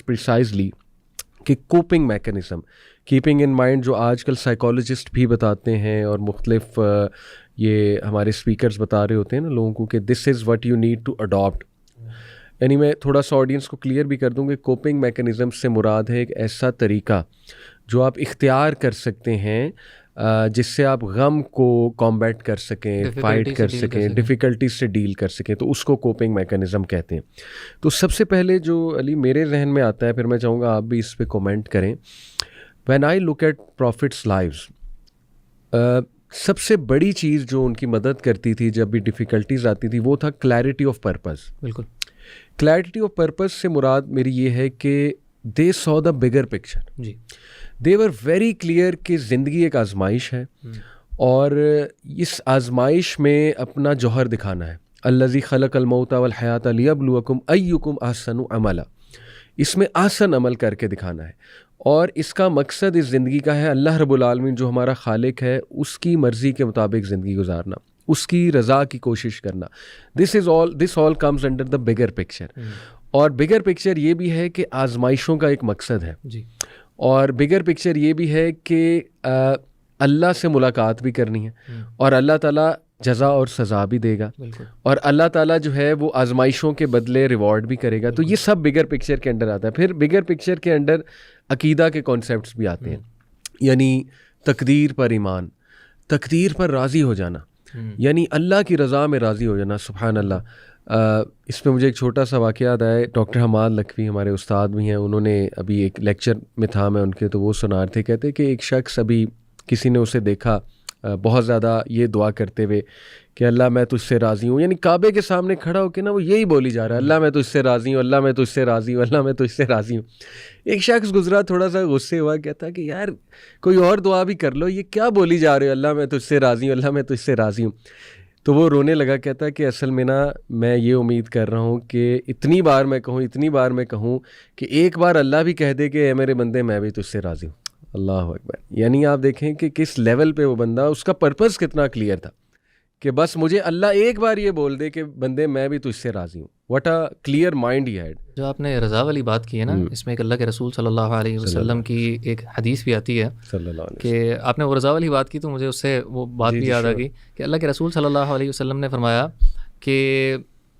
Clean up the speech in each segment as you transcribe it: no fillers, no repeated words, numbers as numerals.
Precisely کہ coping mechanism keeping in mind جو آج کل سائیکالوجسٹ بھی بتاتے ہیں اور مختلف یہ ہمارے اسپیکرز بتا رہے ہوتے ہیں نا لوگوں کو کہ this is what you need to adapt. یعنی میں تھوڑا سا آڈینس کو کلیئر بھی کر دوں کہ کوپنگ میکانزم سے مراد ہے ایک ایسا طریقہ جو آپ اختیار کر سکتے ہیں جس سے آپ غم کو کمبیٹ کر سکیں, فائٹ کر سکیں, ڈیفیکلٹیز سے ڈیل کر سکیں, تو اس کو کوپنگ میکانزم کہتے ہیں. تو سب سے پہلے جو علی میرے ذہن میں آتا ہے, پھر میں چاہوں گا آپ بھی اس پہ کومنٹ کریں. When I look at prophets lives, سب سے بڑی چیز جو ان کی مدد کرتی تھی جب بھی ڈیفیکلٹیز آتی تھی وہ تھا کلیئرٹی آف پرپز. بالکل, کلیئرٹی آف پرپز سے مراد میری یہ ہے کہ they saw the bigger picture. جی, دے ور ویری کلیئر کہ زندگی ایک آزمائش ہے اور اس آزمائش میں اپنا جوہر دکھانا ہے. الذی خلق الموت والحیات لیبلوکم ایکم احسن عملا, اس میں احسن عمل کر کے دکھانا ہے. اور اس کا مقصد اس زندگی کا ہے اللہ رب العالمین جو ہمارا خالق ہے اس کی مرضی کے مطابق زندگی گزارنا, اس کی رضا کی کوشش کرنا. This all comes under the bigger picture. اور بگر پکچر یہ بھی ہے کہ آزمائشوں کا ایک مقصد ہے. جی, اور بگر پکچر یہ بھی ہے کہ اللہ سے ملاقات بھی کرنی ہے اور اللہ تعالیٰ جزا اور سزا بھی دے گا, اور اللہ تعالیٰ جو ہے وہ آزمائشوں کے بدلے ریوارڈ بھی کرے گا. تو یہ سب بگر پکچر کے انڈر آتا ہے. پھر بگر پکچر کے انڈر عقیدہ کے کانسیپٹس بھی آتے ہیں, یعنی تقدیر پر ایمان, تقدیر پر راضی ہو جانا, یعنی اللہ کی رضا میں راضی ہو جانا. سبحان اللہ. اس میں مجھے ایک چھوٹا سا واقعہ یاد آیا. ڈاکٹر حماد لکھوی ہمارے استاد بھی ہیں, انہوں نے ابھی ایک لیکچر میں تھا میں ان کے, تو وہ سنا رہے تھے, کہتے کہ ایک شخص ابھی کسی نے اسے دیکھا بہت زیادہ یہ دعا کرتے ہوئے کہ اللہ میں تجھ سے راضی ہوں, یعنی کعبے کے سامنے کھڑا ہو کے نا وہ یہی بولی جا رہا ہے, اللہ میں تجھ سے راضی ہوں, اللہ میں تجھ سے راضی ہوں, اللہ میں تجھ سے راضی ہوں. ایک شخص گزرا, تھوڑا سا غصے ہوا, کہتا کہ یار کوئی اور دعا بھی کر لو, یہ کیا بولی جا رہے ہو, اللہ میں تجھ سے راضی ہوں, اللہ میں تجھ سے راضی ہوں. تو وہ رونے لگا, کہتا کہ اصل میں نا میں یہ امید کر رہا ہوں کہ اتنی بار میں کہوں کہ ایک بار اللہ بھی کہہ دے کہ اے میرے بندے میں بھی تجھ سے راضی ہوں. اللہ اکبر. یعنی آپ دیکھیں کہ کس لیول پہ وہ بندہ, اس کا پرپز کتنا کلیئر تھا کہ بس مجھے اللہ ایک بار یہ بول دے کہ بندے میں بھی تجھ سے راضی ہوں. What a clear mind he had. جو آپ نے رضا والی بات کی ہے نا, اس میں ایک اللہ کے رسول صلی اللہ علیہ وسلم کی ایک حدیث بھی آتی ہے کہ آپ نے وہ رضا والی بات کی تو مجھے اس سے وہ بات بھی یاد آ گئی کہ اللہ کے رسول صلی اللہ علیہ وسلم نے فرمایا کہ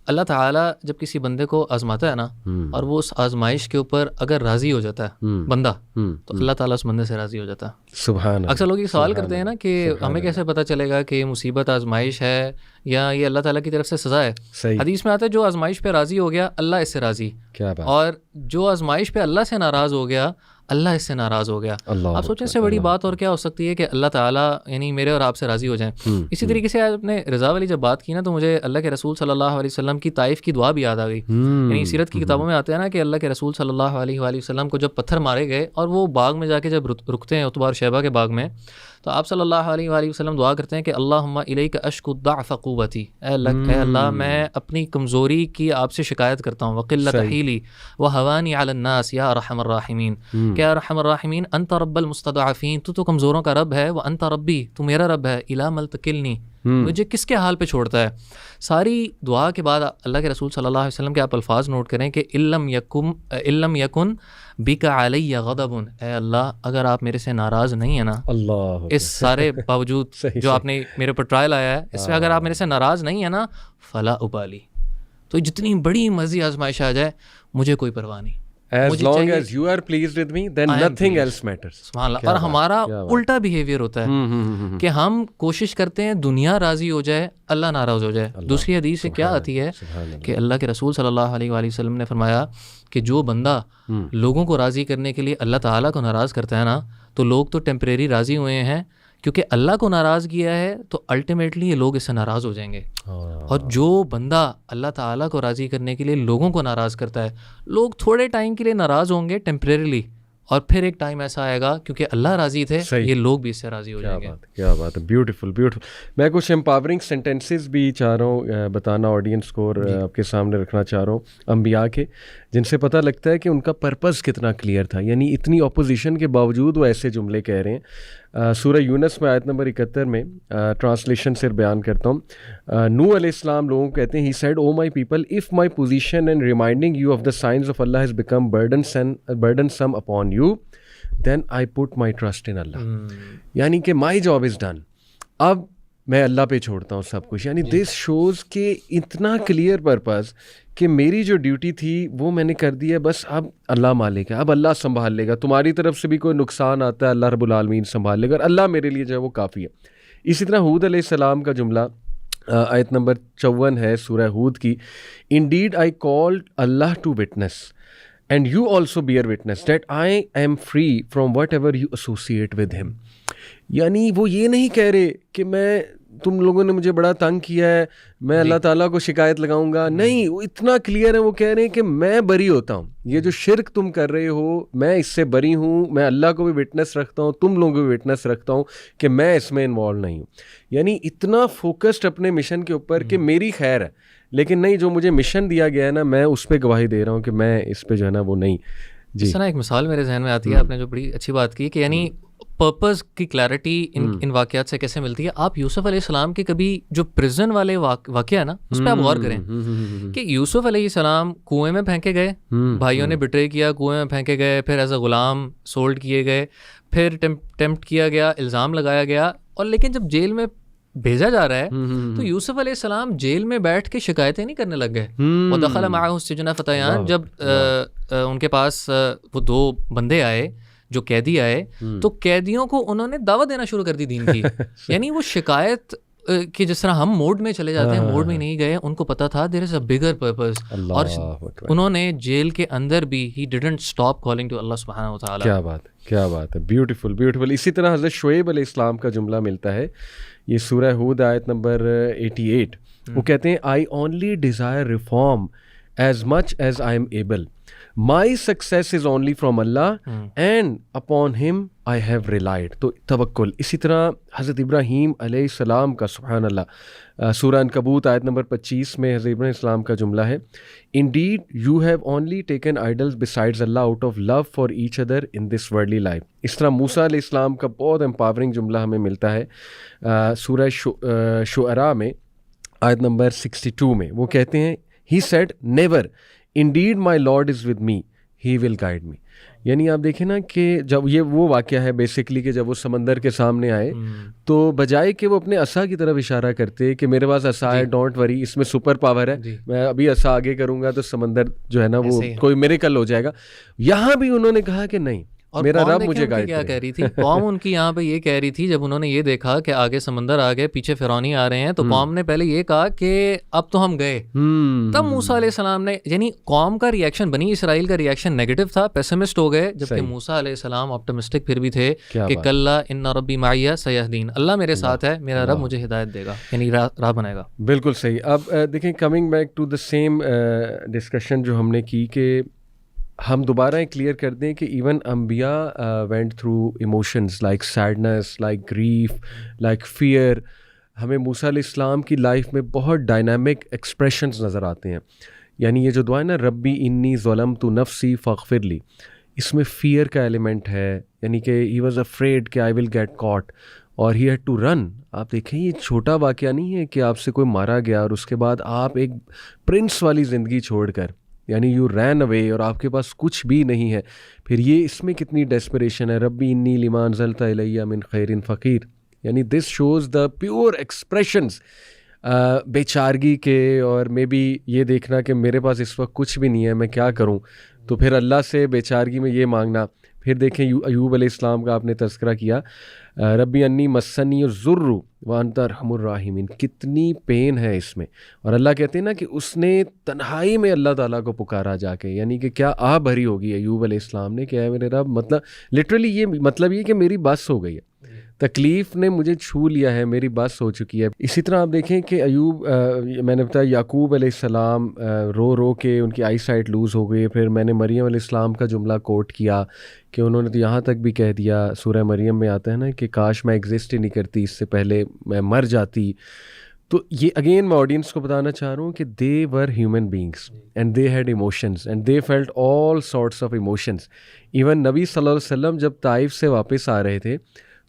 اللہ تعالیٰ جب کسی بندے کو آزماتا ہے نا اور وہ اس آزمائش کے اوپر اگر راضی ہو جاتا ہے بندہ, تو اللہ تعالیٰ اس بندے سے راضی ہو جاتا ہے. سبحان. اکثر لوگ یہ سوال کرتے ہیں نا کہ ہمیں کیسے پتہ چلے گا کہ یہ مصیبت آزمائش ہے یا یہ اللہ تعالیٰ کی طرف سے سزا ہے. حدیث میں آتا ہے جو آزمائش پہ راضی ہو گیا اللہ اس سے راضی, اور جو آزمائش پہ اللہ سے ناراض ہو گیا اللہ اس سے ناراض ہو گیا. آپ سوچیں اس سے بڑی بات اور کیا ہو سکتی ہے کہ اللہ تعالیٰ یعنی میرے اور آپ سے راضی ہو جائیں. اسی طریقے سے آپ نے رضا والی جب بات کی نا تو مجھے اللہ کے رسول صلی اللہ علیہ وسلم کی طائف کی دعا بھی یاد آ گئی. یعنی سیرت کی کتابوں میں آتے ہیں نا کہ اللہ کے رسول صلی اللہ علیہ وآلہ وسلم کو جب پتھر مارے گئے اور وہ باغ میں جا کے جب رکتے ہیں عتبہ اور شیبہ کے باغ میں, تو آپ صلی اللہ علیہ وآلہ وسلم دعا کرتے ہیں کہ اللہم الیک اشکو ضعف قوتی, اے اللہ میں اپنی کمزوری کی آپ سے شکایت کرتا ہوں, وقلت حیلی وہوانی علی الناس یا ارحم الراحمین, کہ ارحم الراحمین انت رب المستضعفین, تو کمزوروں کا رب ہے, وانت ربی, تو میرا رب ہے, الی من تکلنی, مجھے کس کے حال پہ چھوڑتا ہے. ساری دعا کے بعد اللہ کے رسول صلی اللہ علیہ وسلم کے آپ الفاظ نوٹ کریں کہ علم یکن بک علی غضب, اے اللہ اگر آپ میرے سے ناراض نہیں ہیں نا, اللہ اس سارے باوجود جو آپ نے میرے پر ٹرائل آیا ہے اس میں اگر آپ میرے سے ناراض نہیں ہیں نا, فلا ابالی, تو جتنی بڑی مرضی آزمائش آ جائے مجھے کوئی پرواہ نہیں, as long as you are pleased with me then nothing else matters. سبحان اللہ. اور ہمارا الٹا بیہیویئر ہوتا ہے کہ ہم کوشش کرتے ہیں دنیا راضی ہو جائے اللہ ناراض ہو جائے. دوسری حدیث سے کیا آتی ہے کہ اللہ کے رسول صلی اللہ علیہ وآلہ وسلم نے فرمایا کہ جو بندہ لوگوں کو راضی کرنے کے لیے اللہ تعالیٰ کو ناراض کرتا ہے نا, تو لوگ تو ٹیمپریری راضی ہوئے ہیں کیونکہ اللہ کو ناراض کیا ہے, تو الٹیمیٹلی یہ لوگ اس سے ناراض ہو جائیں گے. اور جو بندہ اللہ تعالیٰ کو راضی کرنے کے لیے لوگوں کو ناراض کرتا ہے, لوگ تھوڑے ٹائم کے لیے ناراض ہوں گے ٹیمپریریلی, اور پھر ایک ٹائم ایسا آئے گا کیونکہ اللہ راضی تھے یہ لوگ بھی اس سے راضی ہو جائیں گے. کیا بات ہے, بیوٹیفل بیوٹیفل. میں کچھ امپاورنگ سینٹینسز بھی چاہ رہا ہوں بتانا آڈینس کو اور آپ کے سامنے رکھنا چاہ رہا ہوں انبیاء کے. جن سے پتہ لگتا ہے کہ ان کا پرپز کتنا کلیئر تھا. یعنی اتنی اپوزیشن کے باوجود وہ ایسے جملے کہہ رہے ہیں. سورہ یونس میں آیت نمبر 71 میں ٹرانسلیشن سے بیان کرتا ہوں. نوح علیہ السلام لوگوں کو کہتے ہیں, he said O my people if my position and reminding you of the signs of Allah has become burdensome upon you then I put my trust in Allah. یعنی کہ مائی جاب از ڈن, اب میں اللہ پہ چھوڑتا ہوں سب کچھ. یعنی this shows کہ اتنا کلیئر پرپز کہ میری جو ڈیوٹی تھی وہ میں نے کر دی ہے, بس اب اللہ مالک ہے, اب اللہ سنبھال لے گا. تمہاری طرف سے بھی کوئی نقصان آتا ہے اللہ رب العالمین سنبھال لے گا, اور اللہ میرے لیے جو ہے وہ کافی ہے. اسی طرح ہود علیہ السلام کا جملہ آیت نمبر 54 ہے سورہ ہود کی, انڈیڈ آئی کالڈ اللہ to witness and you also bear witness that I am free from whatever you associate with him. یعنی وہ یہ نہیں کہہ رہے کہ میں تم لوگوں نے مجھے بڑا تنگ کیا ہے, میں اللہ تعالیٰ کو شکایت لگاؤں گا. نہیں, وہ اتنا کلیئر ہے, وہ کہہ رہے ہیں کہ میں بری ہوتا ہوں, یہ جو شرک تم کر رہے ہو میں اس سے بری ہوں, میں اللہ کو بھی وٹنس رکھتا ہوں, تم لوگوں کو بھی وٹنس رکھتا ہوں کہ میں اس میں انوالو نہیں ہوں. یعنی اتنا فوکسڈ اپنے مشن کے اوپر کہ میری خیر ہے, لیکن نہیں جو مجھے مشن دیا گیا ہے نا میں اس پہ گواہی دے رہا ہوں کہ میں اس پہ جو ہے نا وہ نہیں. جی اس طرح ایک مثال میرے ذہن میں آتی ہے, آپ نے جو بڑی اچھی بات کی کہ یعنی پرپز کی کلیئرٹی ان واقعات سے کیسے ملتی ہے. آپ یوسف علیہ السلام کے کبھی جو پرزن والے واقعہ نا اس پہ آپ غور کریں کہ یوسف علیہ السلام کنویں میں پھینکے گئے, بھائیوں نے بٹرے کیا, کنویں میں پھینکے گئے, پھر ایز اے غلام سولڈ کیے گئے, پھر ٹیمپٹ کیا گیا, الزام لگایا گیا, اور لیکن جب جیل میں بھیجا جا رہا ہے تو یوسف علیہ السلام جیل میں بیٹھ کے شکایتیں نہیں کرنے لگ گئے. وَدَخَلَ مَعَهُ السِّجْنَ فَتَيَانِ, جب ان کے پاس وہ دو بندے آئے جو قیدی آئے تو قیدیوں کو انہوں نے دعوت دینا شروع کر دی دین کی. یعنی وہ شکایت کہ جس طرح ہم موڈ میں چلے جاتے ہیں موڈ میں نہیں گئے, ان کو پتا تھا دیر از اے بگر پرپز, اور انہوں نے جیل کے اندر بھی ہی ڈڈنٹ اسٹاپ کالنگ ٹو اللہ سبحانہ و تعالیٰ. کیا بات ہے, کیا بات ہے, بیوٹیفل بیوٹیفل. اسی طرح حضرت شعیب علیہ السلام کا جملہ ملتا ہے, یہ سورہ ہود آیت نمبر 88. وہ کہتے ہیں I only Dzire reform as much as I am able, my success is only from Allah and upon him I have relied. تو توکل. اسی طرح حضرت ابراہیم علیہ السلام کا سبحان اللہ سورہ عنکبوت آیت نمبر 25 میں حضرت ابراہیم السلام کا جملہ ہے, indeed you have only taken idols besides اللہ out of love for each other in this worldly life. اس طرح موسیٰ علیہ السلام کا بہت امپاورنگ جملہ ہمیں ملتا ہے سورہ شعراء میں آیت نمبر 62 میں. وہ کہتے ہیں he sad never indeed my lord is with me he will guide me. یعنی آپ دیکھیں نا کہ جب یہ وہ واقعہ ہے بیسکلی کہ جب وہ سمندر کے سامنے آئے تو بجائے کہ وہ اپنے عصا کی طرف اشارہ کرتے کہ میرے پاس عصا ہے, ڈونٹ وری, اس میں سپر پاور ہے, میں ابھی عصا آگے کروں گا تو سمندر جو ہے نا وہ کوئی میریکل ہو جائے گا. یہاں بھی انہوں نے کہا کہ نہیں, اور میرا رب مجھے گائیڈ کیا کہہ رہی تھی قوم ان کی یہاں پہ یہ کہہ رہی تھی جب انہوں نے یہ دیکھا کہ آگے سمندر آ گئے, پیچھے فرعونی آ رہے ہیں, تو قوم نے پہلے یہ کہا کہ اب تو ہم گئے. تب موسیٰ علیہ السلام نے, یعنی قوم کا ریئیکشن, بنی اسرائیل کا ریئیکشن نیگیٹو تھا, پیسمسٹ ہو گئے, جبکہ موسیٰ علیہ السلام آپٹمسٹک پھر بھی تھے کہ کلا ان ربی معی سیہدین, اللہ میرے ساتھ ہے, میرا رب مجھے ہدایت دے گا, یعنی راہ بنائے گا. بالکل صحیح. اب دیکھیں coming back to the same discussion جو ہم نے کی, کہ ہم دوبارہ کلیئر کر دیں کہ ایون انبیاء went through emotions like sadness, like grief, like fear. ہمیں موسیٰ علیہ السلام کی لائف میں بہت ڈائنامک ایکسپریشنز نظر آتے ہیں. یعنی یہ جو دعا ہے نا ربی انی ظلمت نفسی فاغفر لی, اس میں فیئر کا ایلیمنٹ ہے, یعنی کہ ہی واز افریڈ کہ آئی ول گیٹ کاٹ, اور ہی ہیڈ ٹو رن. آپ دیکھیں یہ چھوٹا واقعہ نہیں ہے کہ آپ سے کوئی مارا گیا اور اس کے بعد آپ ایک پرنس والی زندگی چھوڑ کر, یعنی یو رین اوے اور آپ کے پاس کچھ بھی نہیں ہے. پھر یہ اس میں کتنی ڈیسپریشن ہے, ربی انی لما انزلت الیہ من خیر فقیر. یعنی this shows the pure expressions بے چارگی کے, اور مے بی یہ دیکھنا کہ میرے پاس اس وقت کچھ بھی نہیں ہے, میں کیا کروں, تو پھر اللہ سے بے چارگی میں یہ مانگنا. پھر دیکھیں ایوب علیہ السلام کا آپ نے تذکرہ کیا, ربی انی مسنی الضر وانت ارحم الراحمین, کتنی پین ہے اس میں. اور اللہ کہتے ہیں نا کہ اس نے تنہائی میں اللہ تعالیٰ کو پکارا جا کے, یعنی کہ کیا آہ بھری ہوگی ایوب علیہ السلام نے کہ اے میرے رب, مطلب لٹرلی یہ مطلب یہ کہ میری بس ہو گئی ہے, تکلیف نے مجھے چھو لیا ہے, میری بس ہو چکی ہے. اسی طرح آپ دیکھیں کہ ایوب, میں نے بتایا یعقوب علیہ السلام رو رو کے ان کی آئی سائٹ لوز ہو گئی. پھر میں نے مریم علیہ السلام کا جملہ کوٹ کیا کہ انہوں نے تو یہاں تک بھی کہہ دیا, سورہ مریم میں آتا ہے نا کہ کاش میں ایگزسٹ ہی نہیں کرتی, اس سے پہلے میں مر جاتی. تو یہ اگین میں آڈینس کو بتانا چاہ رہا ہوں کہ they were human beings and they had emotions and they felt all sorts of emotions. Even نبی صلی اللہ علیہ وسلم جب طائف سے واپس آ رہے تھے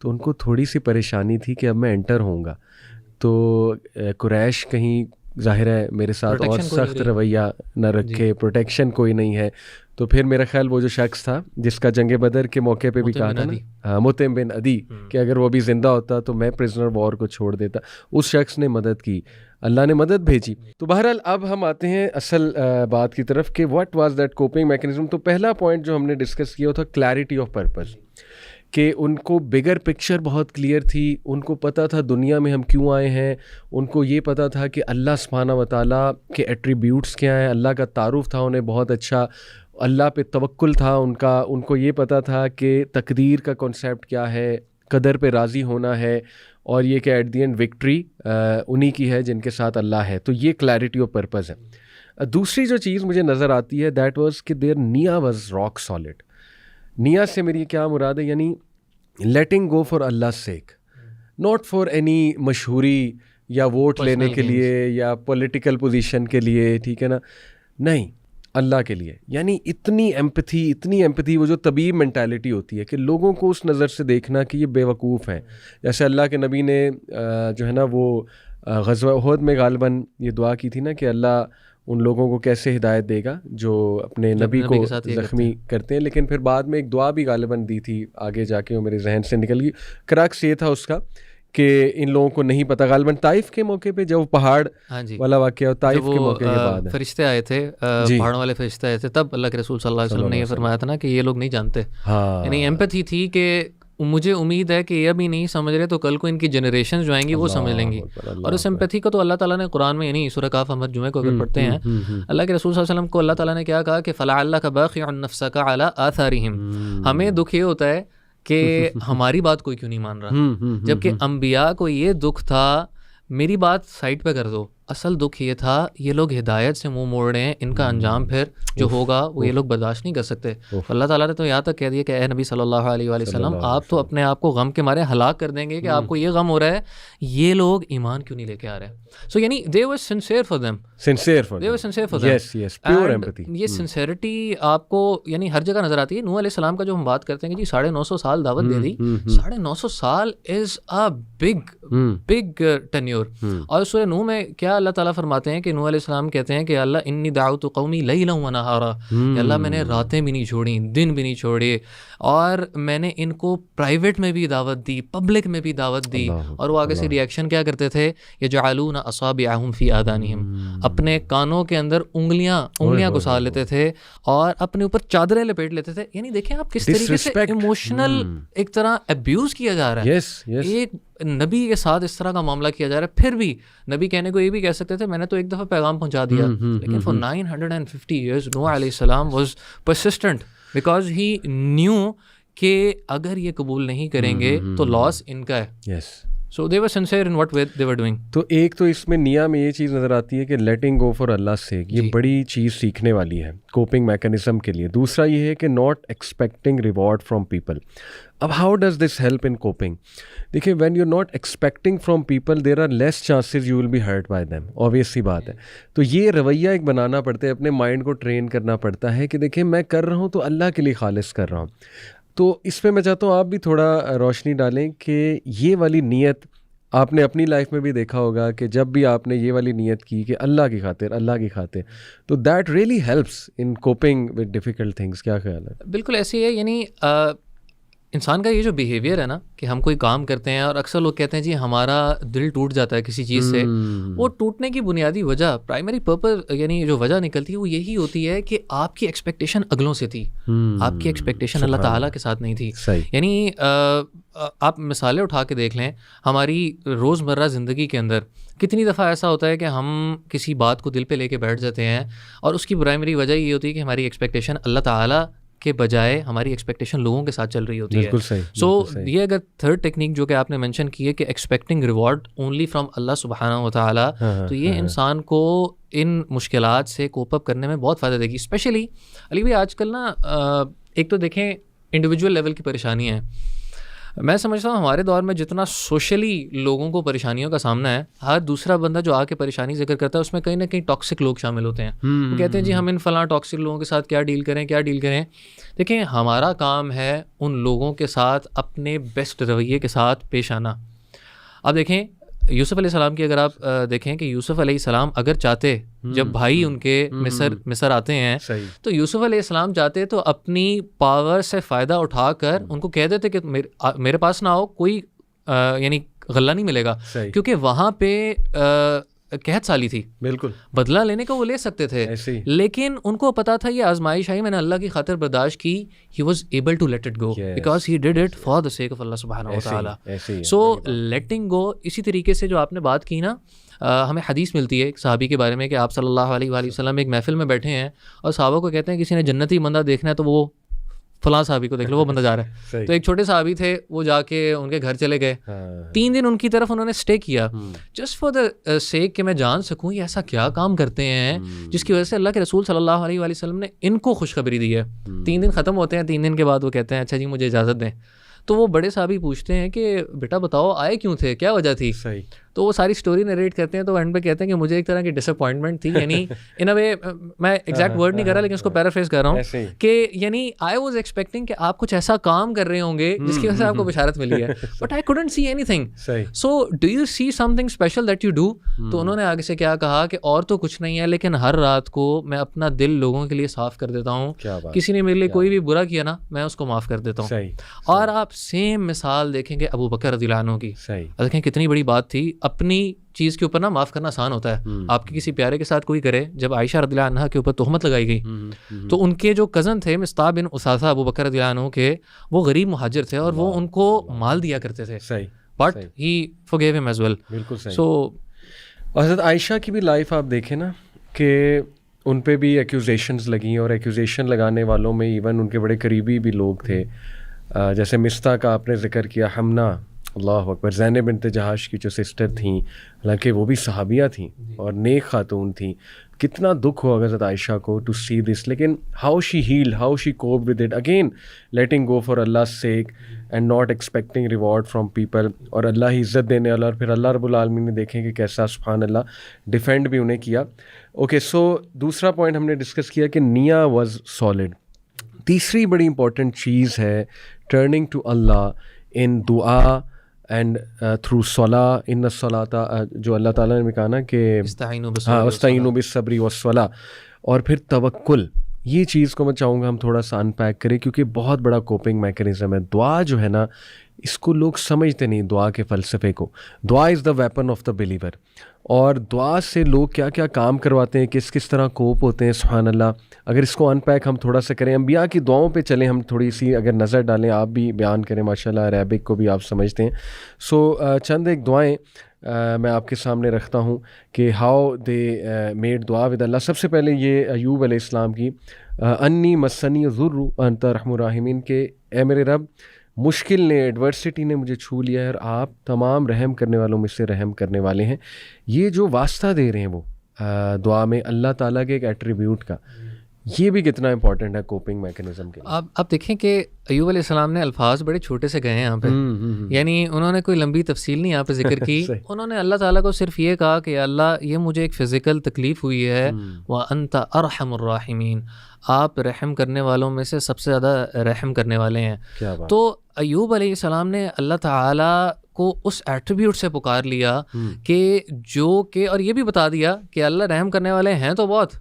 تو ان کو تھوڑی سی پریشانی تھی کہ اب میں انٹر ہوں گا, تو قریش کہیں ظاہر ہے میرے ساتھ اور سخت رویہ نہ رکھے, پروٹیکشن کوئی نہیں ہے. تو پھر میرا خیال وہ جو شخص تھا جس کا جنگ بدر کے موقع پہ بھی کہا تھا نا, مطعم بن عدی, کہ اگر وہ بھی زندہ ہوتا تو میں پرزنر وار کو چھوڑ دیتا, اس شخص نے مدد کی, اللہ نے مدد بھیجی. تو بہرحال اب ہم آتے ہیں اصل بات کی طرف کہ what was that coping mechanism. تو پہلا پوائنٹ جو ہم نے ڈسکس کیا وہ تھا کلیئرٹی آف پرپز, کہ ان کو بگر پکچر بہت کلیئر تھی, ان کو پتہ تھا دنیا میں ہم کیوں آئے ہیں, ان کو یہ پتہ تھا کہ اللہ سبحانہ و تعالیٰ کے ایٹریبیوٹس کیا ہیں, اللہ کا تعارف تھا انہیں بہت اچھا, اللہ پہ توکل تھا ان کا, ان کو یہ پتہ تھا کہ تقدیر کا کنسیپٹ کیا ہے, قدر پہ راضی ہونا ہے, اور یہ کہ ایٹ دی اینڈ وکٹری انہی کی ہے جن کے ساتھ اللہ ہے. تو یہ کلیئرٹی آف پرپز ہے. دوسری جو چیز مجھے نظر آتی ہے دیٹ واز کہ دیر نیا واز راک سالڈ. نیا سے میری کیا مراد ہے, یعنی letting go for Allah sake, not for any مشہوری یا ووٹ لینے کے لیے یا پولیٹیکل پوزیشن کے لیے, ٹھیک ہے نا, نہیں, اللہ کے لیے. یعنی اتنی ایمپتھی, وہ جو طبیب مینٹیلٹی ہوتی ہے کہ لوگوں کو اس نظر سے دیکھنا کہ یہ بے وقوف ہیں. جیسے اللہ کے نبی نے جو ہے نا وہ غزوہ احد میں غالباً یہ دعا کی تھی نا کہ اللہ ان لوگوں کو کیسے ہدایت دے گا جو اپنے نبی کو زخمی کرتے ہیں. لیکن پھر بعد میں ایک دعا بھی غالباً دی تھی, آگے جا کے وہ میرے ذہن سے نکل گئی. کراکس یہ تھا اس کا کہ ان لوگوں کو نہیں پتہ, غالباً طائف کے موقع پہ جب پہاڑ والا واقعہ, طائف کے موقع کے بعد فرشتے آئے تھے, پہاڑوں والے فرشتے آئے تھے, تب اللہ کے رسول صلی اللہ علیہ وسلم نے یہ فرمایا تھا نا کہ یہ لوگ نہیں جانتے. یعنی ایمپتھی تھی کہ مجھے امید ہے کہ یہ ابھی نہیں سمجھ رہے تو کل کو ان کی جنریشن جو آئیں گی وہ سمجھ لیں گی. اور اس ایمپتھی کو تو اللہ تعالیٰ نے قرآن میں, یعنی سورہ کاف ہم جمعے کو اگر پڑھتے ہیں, اللہ کے رسول صلی اللہ علیہ وسلم کو اللہ تعالیٰ نے کیا کہا کہ فَلَعَلَّكَ بَاخِعٌ نَفْسَكَ عَلَىٰ آثَارِهِمْ. ہمیں دکھ یہ ہوتا ہے کہ ہماری بات کوئی کیوں نہیں مان رہا, جبکہ انبیاء کو یہ دکھ تھا میری بات سائڈ پہ کر دو. اصل دکھ یہ تھا یہ لوگ ہدایت سے منہ موڑ رہے ہیں, ان کا انجام پھر جو ہوگا وہ یہ لوگ برداشت نہیں کر سکتے. اللہ تعالیٰ نے تو یہاں تک کہہ دیا کہ اے نبی صلی اللہ علیہ وآلہ وسلم, آپ تو اپنے آپ کو غم کے مارے ہلاک کر دیں گے کہ آپ کو یہ غم ہو رہا ہے, یہ لوگ ایمان کیوں نہیں لے کے آ رہے ہیں. سو یعنی they were sincere for them. یہ سنسیئرٹی آپ کو یعنی ہر جگہ نظر آتی ہے. نوح علیہ السلام کا جو ہم بات کرتے ہیں کہ جی 950 سال دعوت دے دی, 950 سال از اے بگ ٹینیور. اور سورہ نوح میں کیا اللہ تعالیٰ فرماتے ہیں کہ نوح علیہ السلام کہتے ہیں کہ اللہ انی دعوت قومی لیلا و نہارا, اللہ میں نے راتیں بھی نہیں چھوڑی, دن بھی نہیں چھوڑے, اور میں نے ان کو پرائیویٹ میں بھی دعوت دی, پبلک میں بھی دعوت دی. اور وہ آگے سے ریئیکشن کیا کرتے تھے, یجعلون اصابعہم فی آذانہم, اپنے کانوں کے اندر انگلیاں گھسا لیتے تھے اور اپنے اوپر چادریں لپیٹ لیتے تھے. یعنی دیکھیں آپ کس طریقے سے ایموشنل ایک طرح ابیوز کیا جا رہا ہے. ایک نبی کے ساتھ اس طرح کا معاملہ کیا جا رہا ہے. پھر بھی نبی کہنے کو یہ بھی کہہ سکتے تھے میں نے تو ایک دفعہ پیغام پہنچا دیا, لیکن فار 950 years نوح علیہ السلام was persistent because he new کہ اگر یہ قبول نہیں کریں گے تو لاس ان کا ہے. So they were sincere in what way they were doing. تو ایک تو اس میں نیا میں یہ چیز نظر آتی ہے کہ لیٹنگ گو فار اللہ سے, یہ بڑی چیز سیکھنے والی ہے کوپنگ میکینزم کے لیے. دوسرا یہ ہے کہ not expecting reward from people. اب how does this help in coping? دیکھیں when you not expecting from people there are less chances you will be hurt by them, obvious سی بات ہے. تو یہ رویہ ایک بنانا پڑتا ہے, اپنے مائنڈ کو ٹرین کرنا پڑتا ہے کہ دیکھیں میں کر رہا ہوں تو اللہ کے لیے خالص کر رہا ہوں. تو اس پہ میں چاہتا ہوں آپ بھی تھوڑا روشنی ڈالیں کہ یہ والی نیت آپ نے اپنی لائف میں بھی دیکھا ہوگا کہ جب بھی آپ نے یہ والی نیت کی کہ اللہ کی خاطر تو that really helps in coping with difficult things. کیا خیال ہے؟ بالکل ایسے ہے. یعنی انسان کا یہ جو بیہیویئر ہے نا کہ ہم کوئی کام کرتے ہیں اور اکثر لوگ کہتے ہیں جی ہمارا دل ٹوٹ جاتا ہے کسی چیز سے, وہ ٹوٹنے کی بنیادی وجہ پرائمری پرپز یعنی جو وجہ نکلتی ہے وہ یہی ہوتی ہے کہ آپ کی ایکسپیکٹیشن اگلوں سے تھی, آپ کی ایکسپیکٹیشن اللہ تعالیٰ کے ساتھ نہیں تھی. یعنی آپ مثالیں اٹھا کے دیکھ لیں ہماری روزمرہ زندگی کے اندر کتنی دفعہ ایسا ہوتا ہے کہ ہم کسی بات کو دل پہ لے کے بیٹھ جاتے ہیں اور اس کی پرائمری وجہ یہ ہوتی ہے کہ ہماری ایکسپیکٹیشن اللہ تعالیٰ کے بجائے ہماری ایکسپیکٹیشن لوگوں کے ساتھ چل رہی ہوتی ہے. سو یہ اگر تھرڈ ٹیکنیک جو کہ آپ نے مینشن کی ہے کہ ایکسپیکٹنگ ریوارڈ اونلی فرام اللہ سبحانہ و تعالیٰ, تو یہ انسان کو ان مشکلات سے کوپ اپ کرنے میں بہت فائدہ دے گی. اسپیشلی علی بھائی آج کل نا ایک تو دیکھیں انڈیویجول لیول کی پریشانی ہے, میں سمجھتا ہوں ہمارے دور میں جتنا سوشلی لوگوں کو پریشانیوں کا سامنا ہے, ہر دوسرا بندہ جو آ کے پریشانی ذکر کرتا ہے اس میں کہیں نہ کہیں ٹاکسک لوگ شامل ہوتے ہیں. وہ کہتے ہیں جی ہم ان فلاں ٹاکسک لوگوں کے ساتھ کیا ڈیل کریں. دیکھیں ہمارا کام ہے ان لوگوں کے ساتھ اپنے بیسٹ رویے کے ساتھ پیش آنا. اب دیکھیں یوسف علیہ السلام کی اگر آپ دیکھیں کہ یوسف علیہ السلام اگر چاہتے, جب بھائی ان کے مصر آتے ہیں تو یوسف علیہ السلام چاہتے تو اپنی پاور سے فائدہ اٹھا کر ان کو کہہ دیتے کہ میرے پاس نہ آؤ, کوئی یعنی غلہ نہیں ملے گا, کیونکہ وہاں پہ قحط سالی تھی, بالکل بدلہ لینے کا وہ لے سکتے تھے, لیکن ان کو پتا تھا یہ آزمائش آئی, میں نے اللہ کی خاطر برداشت کی. He was able to let it go because he did it for the sake of Allah subhanahu wa ta'ala. So letting go. اسی طریقے سے جو آپ نے بات کی نا, ہمیں حدیث ملتی ہے ایک صحابی کے بارے میں کہ آپ صلی اللہ علیہ وآلہ وسلم ایک محفل میں بیٹھے ہیں اور صحابہ کو کہتے ہیں کسی نے جنتی بندہ دیکھنا ہے تو وہ فلاں صحابی کو دیکھ لو, وہ بندہ جا رہا ہے. تو ایک چھوٹے صحابی تھے, وہ جا کے ان کے گھر چلے گئے, 3 دن ان کی طرف انہوں نے اسٹے کیا, جسٹ فار دا سیک کہ میں جان سکوں یہ ایسا کیا کام کرتے ہیں جس کی وجہ سے اللہ کے رسول صلی اللہ علیہ وآلہ وسلم نے ان کو خوشخبری دی ہے. 3 دن ختم ہوتے ہیں, 3 دن کے بعد وہ کہتے ہیں اچھا جی مجھے اجازت دیں. تو وہ بڑے صحابی پوچھتے ہیں کہ بیٹا بتاؤ آئے کیوں تھے, کیا وجہ تھی. تو وہ ساری اسٹوری نریٹ کرتے ہیں, تو اینڈ پہ کہتے ہیں کہ مجھے ایک طرح کی ڈس اپوائنٹمنٹ تھی, یعنی ان اے وے, میں ایگزیکٹ ورڈ نہیں کر رہا لیکن اس کو پیرافریز کر رہا ہوں کہ یعنی آئی واز ایکسپیکٹنگ کہ آپ کچھ ایسا کام کر رہے ہوں گے جس کی وجہ سے آپ کو بشارت ملی ہے, but I couldn't see anything. So do you see something special that you do. تو انہوں نے آگے سے کیا کہا کہ اور تو کچھ نہیں ہے, لیکن ہر رات کو میں اپنا دل لوگوں کے لیے صاف کر دیتا ہوں, کسی نے میرے لیے کوئی بھی برا کیا نا میں اس کو معاف کر دیتا ہوں. اور آپ سیم مثال دیکھیں گے ابو بکر رضی اللہ عنہ کی, دیکھیں کتنی بڑی بات تھی. اپنی چیز کے اوپر نا معاف کرنا آسان ہوتا ہے, آپ کے کسی پیارے کے ساتھ کوئی کرے. جب عائشہ رضی اللہ عنہا کے اوپر تہمت لگائی گئی تو ان کے جو کزن تھے مصطح بن اساسہ ابو بکر رضی اللہ عنہ کے, وہ غریب مہاجر تھے اور وہ ان کو مال دیا کرتے تھے, but he forgave him as well. بالکل صحیح. سو حضرت عائشہ کی بھی لائف آپ دیکھیں نا کہ ان پہ بھی ایکوزیشنز لگیں, اور ایکوزیشن لگانے والوں میں ایون ان کے بڑے قریبی بھی لوگ تھے, جیسے مصطح کا آپ نے ذکر کیا, حمنا, اللہ اکبر, زینب بنت جہاش کی جو سسٹر تھیں, حالانکہ وہ بھی صحابیہ تھیں اور نیک خاتون تھیں. کتنا دکھ ہوا حضرت عائشہ کو ٹو سی دس, لیکن how she held, how she cope with it, again letting go for Allah sake and not expecting reward from people, اور اللہ ہی عزت دینے والا. اور پھر اللہ رب العالمین نے دیکھیں کہ کیسا سبحان اللہ ڈیفینڈ بھی انہیں کیا. اوکے, سو دوسرا پوائنٹ ہم نے ڈسکس کیا کہ نیا واز سالڈ. تیسری بڑی امپورٹنٹ چیز ہے ٹرننگ ٹو اللہ ان دعا اینڈ تھرو صلاح. ان الصلاۃ, جو اللہ تعالیٰ نے کہا نا کہ استعینوا بالصبر والصلاۃ, اور پھر توکل. یہ چیز کو میں چاہوں گا ہم تھوڑا سا ان پیک کریں, کیونکہ بہت بڑا کوپنگ میکینزم ہے. دعا جو ہے نا, اس کو لوگ سمجھتے نہیں دعا کے فلسفے کو. دعا از دا ویپن آف دا بلیور, اور دعا سے لوگ کیا کیا کام کرواتے ہیں, کس طرح کوپ ہوتے ہیں, سبحان اللہ. اگر اس کو ان پیک ہم تھوڑا سا کریں, انبیاء کی دعاؤں پہ چلیں, ہم تھوڑی سی اگر نظر ڈالیں, آپ بھی بیان کریں, ماشاء اللہ عربک کو بھی آپ سمجھتے ہیں. سو چند ایک دعائیں میں آپ کے سامنے رکھتا ہوں کہ ہاؤ دے میڈ دعا ود اللہ. سب سے پہلے یہ ایوب علیہ السلام کی, انی مسنی ضر انت ارحم الراحمین, کہ اے میرے رب مشکل نے, ایڈورسٹی نے مجھے چھو لیا ہے اور آپ تمام رحم کرنے والوں میں سے رحم کرنے والے ہیں. یہ جو واسطہ دے رہے ہیں وہ دعا میں اللہ تعالیٰ کے ایک ایٹریبیوٹ کا, یہ بھی کتنا امپورٹنٹ ہے کوپنگ میکینزم کے. آپ دیکھیں کہ ایوب علیہ السلام نے الفاظ بڑے چھوٹے سے گئے ہیں یہاں پہ, یعنی انہوں نے کوئی لمبی تفصیل نہیں یہاں پہ ذکر کی. انہوں نے اللہ تعالیٰ کو صرف یہ کہا کہ اللہ یہ مجھے ایک فزیکل تکلیف ہوئی ہے, وَأَنْتَ أَرْحَمُ الرَّاحِمِينَ, آپ رحم کرنے والوں میں سے سب سے زیادہ رحم کرنے والے ہیں. تو ایوب علیہ السلام نے اللہ تعالیٰ کو اس ایٹریبیوٹ سے پکار لیا کہ جو کہ, اور یہ بھی بتا دیا کہ اللہ رحم کرنے والے ہیں تو بہت,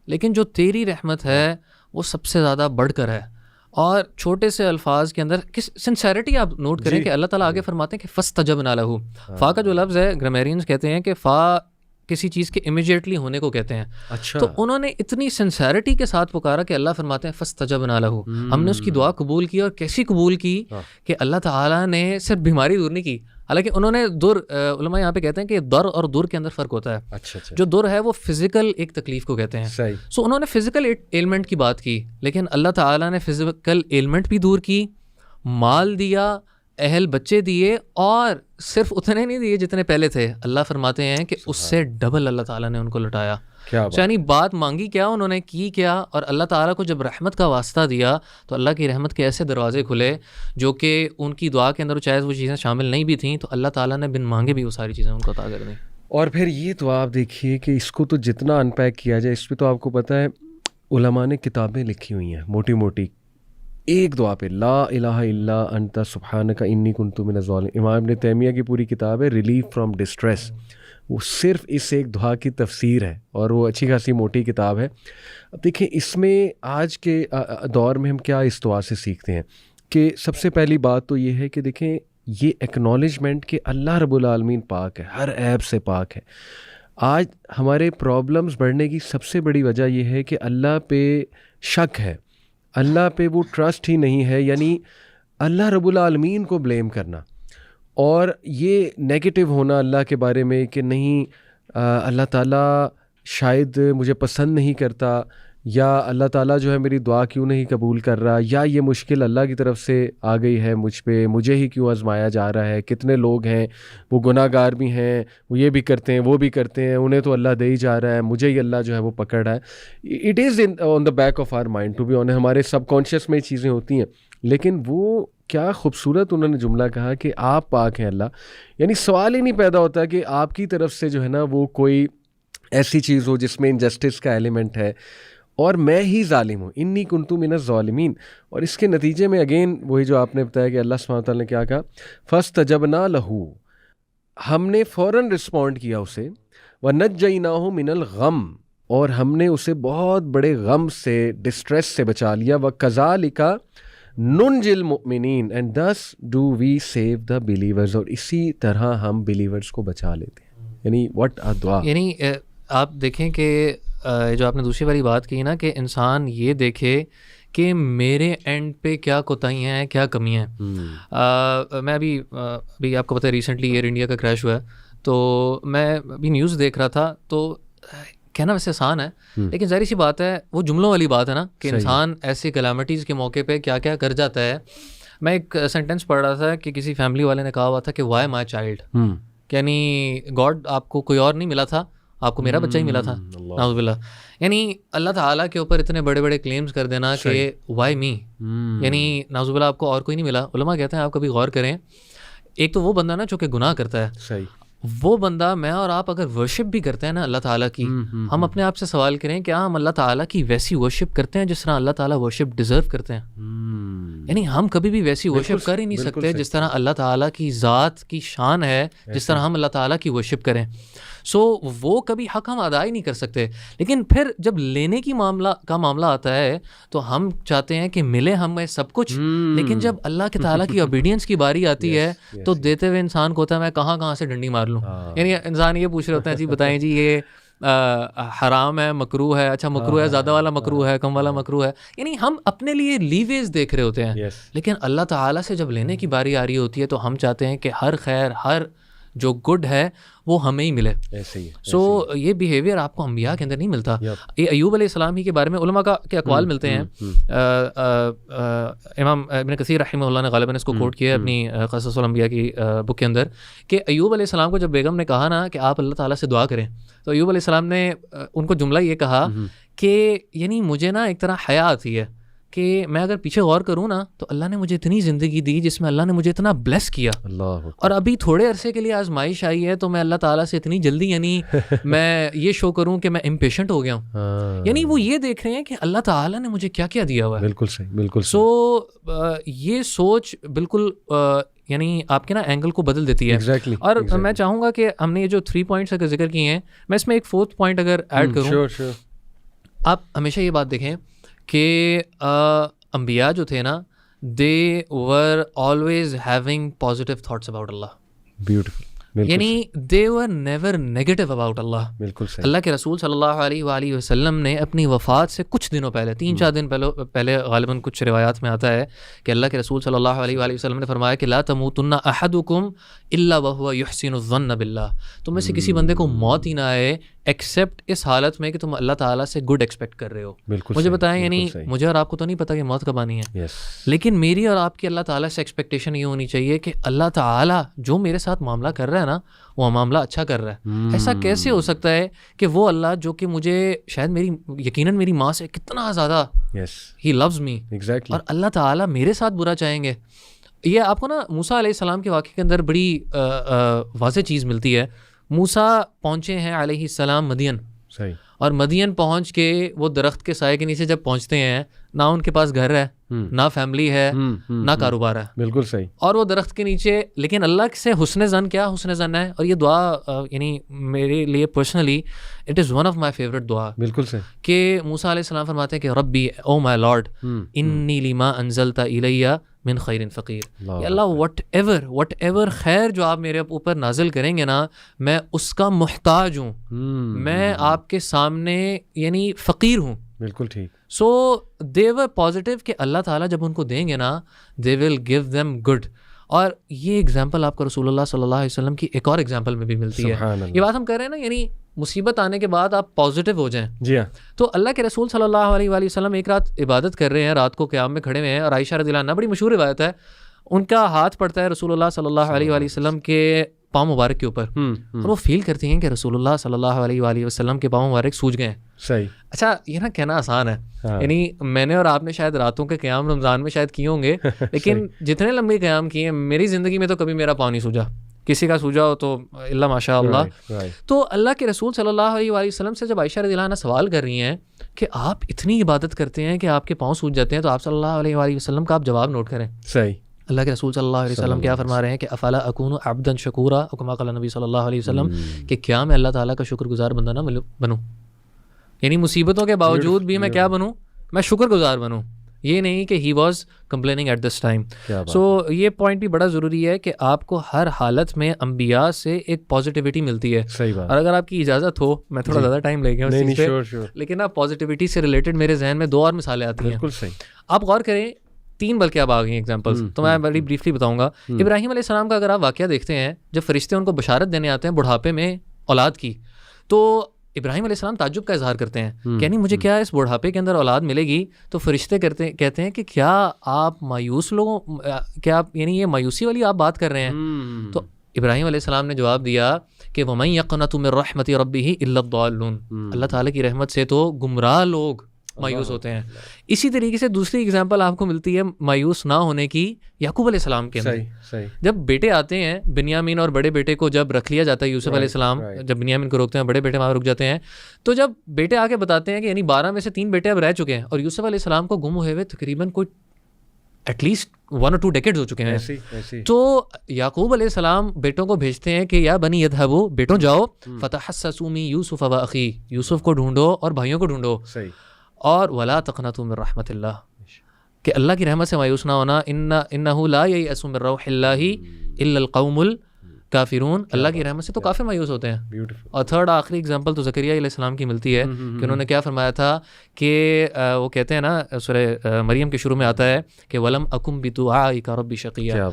لیکن جو تیری رحمت ہے وہ سب سے زیادہ بڑھ کر ہے. اور چھوٹے سے الفاظ کے اندر کس سنسیریٹی آپ نوٹ کریں کہ اللہ تعالیٰ آگے فرماتے ہیں کہ فَاسْتَجَبْنَا لَهُ. فا کا جو لفظ ہے, گرامرینز کہتے ہیں کہ فا کسی چیز کے امیجیٹلی ہونے کو کہتے ہیں. تو انہوں نے اتنی سنسیریٹی کے ساتھ پکارا کہ اللہ فرماتے ہیں فَاسْتَجَبْنَا لَهُ, ہم نے اس کی دعا قبول کی. اور کیسی قبول کی کہ اللہ تعالیٰ نے صرف بیماری دور نہیں کی, حالانکہ انہوں نے در, علماء یہاں پہ کہتے ہیں کہ در اور در کے اندر فرق ہوتا ہے. جو در ہے وہ فزیکل ایک تکلیف کو کہتے ہیں. سو انہوں نے فزیکل ایلمنٹ کی بات کی, لیکن اللہ تعالیٰ نے فزیکل ایلمنٹ بھی دور کی, مال دیا, اہل بچے دیے, اور صرف اتنے نہیں دیے جتنے پہلے تھے. اللہ فرماتے ہیں کہ اس سے ڈبل اللہ تعالیٰ نے ان کو لٹایا. یعنی بات مانگی کیا, انہوں نے کی کیا, اور اللہ تعالیٰ کو جب رحمت کا واسطہ دیا تو اللہ کی رحمت کے ایسے دروازے کھلے جو کہ ان کی دعا کے اندر چاہے وہ چیزیں شامل نہیں بھی تھیں تو اللہ تعالیٰ نے بن مانگے بھی وہ ساری چیزیں ان کو عطا کر دیں. اور پھر یہ تو آپ دیکھیے کہ اس کو تو جتنا ان پیک کیا جائے اس پہ تو آپ کو پتہ ہے علماء نے کتابیں لکھی ہوئی ہیں موٹی موٹی, ایک دعا پہ لا الہ الا انت سبحانک انی کنت من الظالمین. امام ابن تیمیہ کی پوری کتاب ہے ریلیف فرام ڈسٹریس, وہ صرف اس ایک دعا کی تفسیر ہے اور وہ اچھی خاصی موٹی کتاب ہے. اب دیکھیں اس میں آج کے دور میں ہم کیا اس دعا سے سیکھتے ہیں کہ سب سے پہلی بات تو یہ ہے کہ دیکھیں یہ ایکنالجمنٹ کہ اللہ رب العالمین پاک ہے, ہر عیب سے پاک ہے. آج ہمارے پرابلمز بڑھنے کی سب سے بڑی وجہ یہ ہے کہ اللہ پہ شک ہے, اللہ پہ وہ ٹرسٹ ہی نہیں ہے, یعنی اللہ رب العالمین کو بلیم کرنا اور یہ نیگیٹو ہونا اللہ کے بارے میں کہ نہیں اللہ تعالیٰ شاید مجھے پسند نہیں کرتا, یا اللہ تعالیٰ جو ہے میری دعا کیوں نہیں قبول کر رہا, یا یہ مشکل اللہ کی طرف سے آ گئی ہے مجھ پہ, مجھے ہی کیوں آزمایا جا رہا ہے. کتنے لوگ ہیں وہ گناہ گار بھی ہیں, وہ یہ بھی کرتے ہیں وہ بھی کرتے ہیں, انہیں تو اللہ دے ہی جا رہا ہے, مجھے ہی اللہ جو ہے وہ پکڑ رہا ہے. It is on the back of our mind to be on, ہمارے سب کانشیس میں یہ چیزیں ہوتی ہیں. لیکن وہ کیا خوبصورت انہوں نے جملہ کہا کہ آپ پاک ہیں اللہ, یعنی سوال ہی نہیں پیدا ہوتا کہ آپ کی طرف سے جو ہے نا وہ کوئی ایسی چیز ہو جس میں انجسٹس کا ایلیمنٹ ہے اور میں ہی ظالم ہوں, انی کنت من الظالمین. اور اس کے نتیجے میں اگین وہی جو آپ نے بتایا کہ اللہ سبحانہ وتعالیٰ نے کیا کہا, فاستجبنا لہ, ہم نے فوراً رسپونڈ کیا اسے, ونجیناہ من الغم, اور ہم نے اسے بہت بڑے غم سے ڈسٹریس سے بچا لیا, وکذالک ننجی المؤمنین, and thus do we save the believers, اور اسی طرح ہم بلیورز کو بچا لیتے ہیں. یعنی what a دعا. یعنی آپ دیکھیں کہ جو آپ نے دوسری والی بات کی نا کہ انسان یہ دیکھے کہ میرے اینڈ پہ کیا کوتاہیاں ہیں, کیا کمیاں ہیں. میں ابھی آپ کو پتہ ہے ریسنٹلی ایئر انڈیا کا کریش ہوا ہے, تو میں ابھی نیوز دیکھ رہا تھا, تو کہنا ویسے آسان ہے لیکن ظاہر سی بات ہے وہ جملوں والی بات ہے نا کہ انسان ایسی کلیمٹیز کے موقع پہ کیا کیا کر جاتا ہے. میں ایک سینٹینس پڑھ رہا تھا کہ کسی فیملی والے نے کہا ہوا تھا کہ وائی مائی چائلڈ, یعنی گاڈ آپ کو کوئی اور نہیں ملا تھا, آپ کو میرا بچہ ہی ملا تھا, نعوذ باللہ. یعنی اللہ تعالیٰ کے اوپر اتنے بڑے بڑے کلیمز کر دینا کہ وائی می, یعنی نعوذ باللہ آپ کو اور کوئی نہیں ملا. علماء کہتے ہیں آپ کبھی غور کریں, ایک تو وہ بندہ نا جو کہ گناہ کرتا ہے, وہ بندہ میں اور آپ اگر ورشپ بھی کرتے ہیں نا اللہ تعالیٰ کی, ہم اپنے آپ سے سوال کریں کیا ہم اللہ تعالیٰ کی ویسی ورشپ کرتے ہیں جس طرح اللہ تعالیٰ ورشپ ڈیزرو کرتے ہیں. یعنی ہم کبھی بھی ویسی ورشپ کر ہی نہیں سکتے جس طرح اللہ تعالیٰ کی ذات کی شان ہے, جس طرح ہم اللہ تعالیٰ کی ورشپ کریں. سو وہ کبھی حق ہم ادا ہی نہیں کر سکتے. لیکن پھر جب لینے کی معاملہ آتا ہے تو ہم چاہتے ہیں کہ ملے ہمیں سب کچھ, لیکن جب اللہ کے تعالیٰ کی اوبیڈینس کی باری آتی ہے تو دیتے ہوئے انسان کو ہوتا ہے میں کہاں سے ڈنڈی مار لوں. یعنی انسان یہ پوچھ رہے ہوتے ہیں جی بتائیں جی یہ حرام ہے, مکروہ ہے, اچھا مکروہ ہے, زیادہ والا مکروہ ہے, کم والا مکروہ ہے. یعنی ہم اپنے لیے لیویز دیکھ رہے ہوتے ہیں, لیکن اللہ تعالیٰ سے جب لینے کی باری آ رہی ہوتی ہے تو ہم چاہتے ہیں کہ ہر خیر, ہر جو گڈ ہے وہ ہمیں ہی ملے. سو یہ بیہیویئر آپ کو انبیاء کے اندر نہیں ملتا. یہ ایوب علیہ السلام ہی کے بارے میں علماء کے اقوال ملتے ہیں. امام ابن کثیر رحمہ اللہ نے غالباً اس کو کوٹ کیا ہے اپنی قصص الانبیاء کی بک کے اندر کہ ایوب علیہ السلام کو جب بیگم نے کہا نا کہ آپ اللہ تعالیٰ سے دعا کریں, تو ایوب علیہ السلام نے ان کو جملہ یہ کہا کہ یعنی مجھے نا ایک طرح حیا آتی ہے کہ میں اگر پیچھے غور کروں نا تو اللہ نے مجھے اتنی زندگی دی جس میں اللہ نے مجھے اتنا بلیس کیا, اور ابھی تھوڑے عرصے کے لیے آزمائش آئی ہے تو میں اللہ تعالیٰ سے اتنی جلدی یعنی میں یہ شو کروں کہ میں امپیشنٹ ہو گیا ہوں. یعنی وہ یہ دیکھ رہے ہیں کہ اللہ تعالیٰ نے مجھے کیا کیا دیا ہوا ہے. بالکل صحیح, بالکل. سو یہ سوچ بالکل یعنی آپ کے نا اینگل کو بدل دیتی ہے. اور میں چاہوں گا کہ ہم نے یہ جو 3 پوائنٹس اگر ذکر کیے ہیں, میں اس میں ایک 4تھ پوائنٹ اگر ایڈ کروں. آپ ہمیشہ یہ بات دیکھیں کہ انبیاء جو تھے نا they were always having positive thoughts about Allah. Beautiful. یعنی they were never negative about Allah. بالکل صحیح. اللہ کے رسول صلی اللہ علیہ وآلہ وسلم نے اپنی وفات سے کچھ دنوں پہلے 3-4 دن پہلے غالباً کچھ روایات میں آتا ہے کہ اللہ کے رسول صلی اللہ علیہ وآلہ وسلم نے فرمایا کہ لا تموتن احدکم الا وهو يحسن الظن باللہ, تم میں سے کسی بندے کو موت ہی نہ آئے ایکسیپٹ اس حالت میں کہ تم اللہ تعالیٰ سے گڈ ایکسپیکٹ کر رہے ہو. مجھے بتائیں, یعنی مجھے اور آپ کو تو نہیں پتا کہ موت کب آنی ہے, لیکن میری اور آپ کی اللہ تعالیٰ سے ایکسپیکٹیشن یہ ہونی چاہیے کہ اللہ تعالیٰ جو میرے ساتھ معاملہ کر رہا ہے نا, وہ معاملہ اچھا کر رہا ہے. ایسا کیسے ہو سکتا ہے کہ وہ اللہ جو کہ مجھے شاید یقیناً میری ماں سے کتنا زیادہ ہی لوز می, اور اللہ تعالیٰ میرے ساتھ برا چاہیں گے. یہ آپ کو نا موسیٰ علیہ السلام کے واقعے کے اندر بڑی واضح چیز ملتی ہے. موسیٰ پہنچے ہیں علیہ السلام مدین, اور مدین پہنچ کے وہ درخت کے سائے کے نیچے جب پہنچتے ہیں, نہ ان کے پاس گھر ہے, نہ فیملی ہے, نہ کاروبار ہے. بالکل صحیح. اور وہ درخت کے نیچے, لیکن اللہ سے حسن ظن, کیا حسن ظن ہے. اور یہ دعا یعنی میرے لیے personally it is one of my favourite دعا. بالکل صحیح. کہ موسیٰ علیہ السلام فرماتے ہیں کہ ربی او مائی لارڈ انی لما انزلت الیہ من خیر فقیر. کہ اللہ وٹ ایور خیر جو آپ میرے اوپر نازل کریں گے نا, میں اس کا محتاج ہوں, میں آپ کے سامنے یعنی فقیر ہوں. بالکل ٹھیک. سو دے ور پازیٹیو کہ اللہ تعالیٰ جب ان کو دیں گے نا, دے ول گیو دیم گڈ. اور یہ ایگزامپل آپ کو رسول اللہ صلی اللہ علیہ وسلم کی ایک اور ایگزامپل میں بھی ملتی ہے. یہ بات ہم کہہ رہے ہیں نا, یعنی مصیبت آنے کے بعد آپ پازیٹیو ہو جائیں. جی ہاں. تو اللہ کے رسول صلی اللہ علیہ وآلہ وسلم ایک رات عبادت کر رہے ہیں, رات کو قیام میں کھڑے ہوئے ہیں, اور عائشہ رضی اللہ عنہا, بڑی مشہور روایت ہے, ان کا ہاتھ پڑتا ہے رسول اللہ صلی اللہ علیہ وآلہ وسلم کے پاؤں مبارک کے اوپر, اور وہ فیل کرتی ہیں کہ رسول اللہ صلی اللہ علیہ وآلہ وسلم کے پاؤں مبارک سوج گئے ہیں. صحیح. اچھا, یہ نا کہنا آسان ہے, یعنی میں نے اور آپ نے شاید راتوں کے قیام رمضان میں شاید کیے ہوں گے, لیکن جتنے لمبے قیام کیے ہیں میری زندگی میں تو کبھی میرا پاؤں نہیں سوجا. کسی کا سوجا ہو تو اللہ ماشاء اللہ. تو اللہ کے رسول صلی اللہ علیہ وآلہ وسلم سے جب عائشہ رضی اللہ عنہا سوال کر رہی ہیں کہ آپ اتنی عبادت کرتے ہیں کہ آپ کے پاؤں سوج جاتے ہیں, تو آپ صلی اللہ علیہ وآلہ وسلم کا آپ جواب نوٹ کریں. صحیح. اللہ کے رسول صلی اللہ علیہ وسلم کیا فرما رہے ہیں کہ افلا اکون عبدا شکورا, کما قال نبی صلی اللہ علیہ وسلم, کہ کیا میں اللہ تعالیٰ کا شکر گزار بندہ نہ بنوں. یعنی مصیبتوں کے باوجود بھی میں کیا بنوں, میں شکر گزار بنوں. یہ نہیں کہ he was complaining at this time. So یہ پوائنٹ بھی بڑا ضروری ہے کہ آپ کو ہر حالت میں انبیاء سے ایک پازیٹیوٹی ملتی ہے. اور اگر آپ کی اجازت ہو, میں تھوڑا زیادہ ٹائم لے گیا اس چیز پہ, لیکن آپ پازیٹیوٹی سے ریلیٹڈ میرے ذہن میں 2 اور مثالیں آتی ہیں. بالکل صحیح. آپ غور کریں, 3 بلکہ اب آ گئی ایگزامپلس, تو میں بڑی بریفلی بتاؤں گا. ابراہیم علیہ السلام کا اگر آپ واقعہ دیکھتے ہیں, جب فرشتے ان کو بشارت دینے آتے ہیں بڑھاپے میں اولاد کی, تو ابراہیم علیہ السلام تعجب کا اظہار کرتے ہیں کہ نہیں مجھے کیا اس بڑھاپے کے اندر اولاد ملے گی. تو فرشتے کہتے ہیں کہ کیا آپ مایوس لوگوں, کیا آپ یعنی یہ مایوسی والی آپ بات کر رہے ہیں. تو ابراہیم علیہ السلام نے جواب دیا کہ وَمَن يَقْنَطُ مِن رَحْمَتِ رَبِّهِ إِلَّا الضَّالُّونَ, اللہ تعالیٰ کی رحمت سے تو گمراہ لوگ مایوس ہوتے ہیں. اسی طریقے سے دوسری ایگزامپل آپ کو ملتی ہے مایوس نہ ہونے کی یعقوب علیہ السلام کے اندر. جب بیٹے آتے ہیں, بنیامین اور بڑے بیٹے کو جب رکھ لیا جاتا ہے, یوسف علیہ السلام جب بنیامین کو روکتے ہیں, بڑے بیٹے وہاں رک جاتے ہیں, تو جب بیٹے آ کے بتاتے ہیں کہ یعنی 12 میں سے 3 بیٹے اب رہ چکے ہیں, اور یوسف علیہ السلام کو گم ہوئے تقریباً کوئی ایٹ لیسٹ 1 or 2 ڈیکیڈز ہو چکے ہیں. تو یعقوب علیہ السلام بیٹوں کو بھیجتے ہیں کہ یا بنی یذهبوا, بیٹوں جاؤ, فتحسسوا من یوسف واخیہ, یوسف کو ڈھونڈو اور بھائیوں کو ڈھونڈو, اور ولا تقنطوا من رحمت اللہ, کہ اللہ کی رحمت سے مایوس نہ ہونا. انہ لا ییأس من روح اللہ الا القوم الکافرون, اللہ کی رحمت سے تو کافر مایوس ہوتے ہیں. اور تھرڈ آخری اگزامپل تو زکریا علیہ السلام کی ملتی ہے کہ انہوں نے کیا فرمایا تھا کہ وہ کہتے ہیں نا, سورہ مریم کے شروع میں آتا ہے کہ ولم اکم بدعائک ربی شقیا,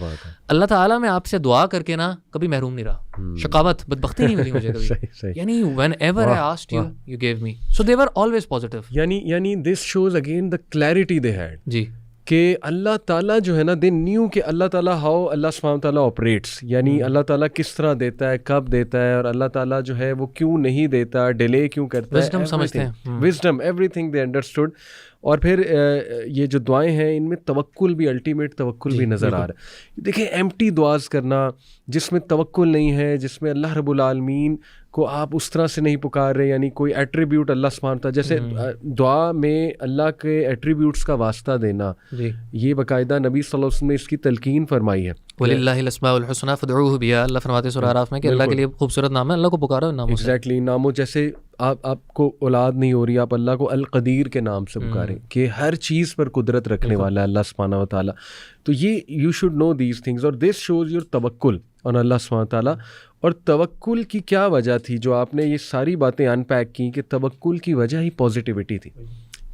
اللہ تعالیٰ میں آپ سے دعا کر کے نا کبھی محروم نہیں رہا, شقاوت بدبختی نہیں ملی مجھے کبھی. یعنی whenever I asked you, you gave me. So they were always positive. یعنی this shows again the clarity they had. جی, کہ اللہ تعالیٰ جو ہے نا, دے نیو کہ اللہ تعالیٰ ہاؤ اللہ سبحانہ تعالیٰ آپریٹس, یعنی اللہ تعالیٰ کس طرح دیتا ہے, کب دیتا ہے, اور اللہ تعالیٰ جو ہے وہ کیوں نہیں دیتا, ڈیلے کیوں کرتا ہے, وزڈم سمجھتے ہیں, wisdom every thing they understood. اور پھر یہ جو دعائیں ہیں ان میں توکل بھی, الٹیمیٹ توکل بھی نظر آ رہا ہے. دیکھیں ایمٹی دعاز کرنا جس میں توکل نہیں ہے, جس میں اللہ رب العالمین کو آپ اس طرح سے نہیں پکار رہے, یعنی کوئی ایٹریبیوٹ اللہ سبحانہ تعالیٰ, جیسے دعا میں اللہ کے ایٹریبیوٹس کا واسطہ دینا, یہ باقاعدہ نبی صلی اللہ علیہ وسلم نے اس کی تلقین فرمائی ہے. وَلِلَّهِ الْأَسْمَاءُ الْحُسْنَىٰ فَادْعُوهُ بِهَا, اللہ فرماتے ہیں سورہ اعراف میں کہ اللہ کے لیے خوبصورت نام ہے, اللہ کو پکارو ناموں سے. ایگزیکٹلی, ناموں جیسے آپ کو اولاد نہیں ہو رہی, آپ اللہ کو القدیر کے نام سے پکاریں کہ ہر چیز پر قدرت رکھنے والا ہے اللہ سبحانہ و تعالیٰ. تو یہ you should know these things, اور دس شوز یور توکل آن اللہ سبحانہ و تعالیٰ. اور توکل کی کیا وجہ تھی, جو آپ نے یہ ساری باتیں ان پیک کی, کہ توکل کی وجہ ہی پازیٹیوٹی تھی.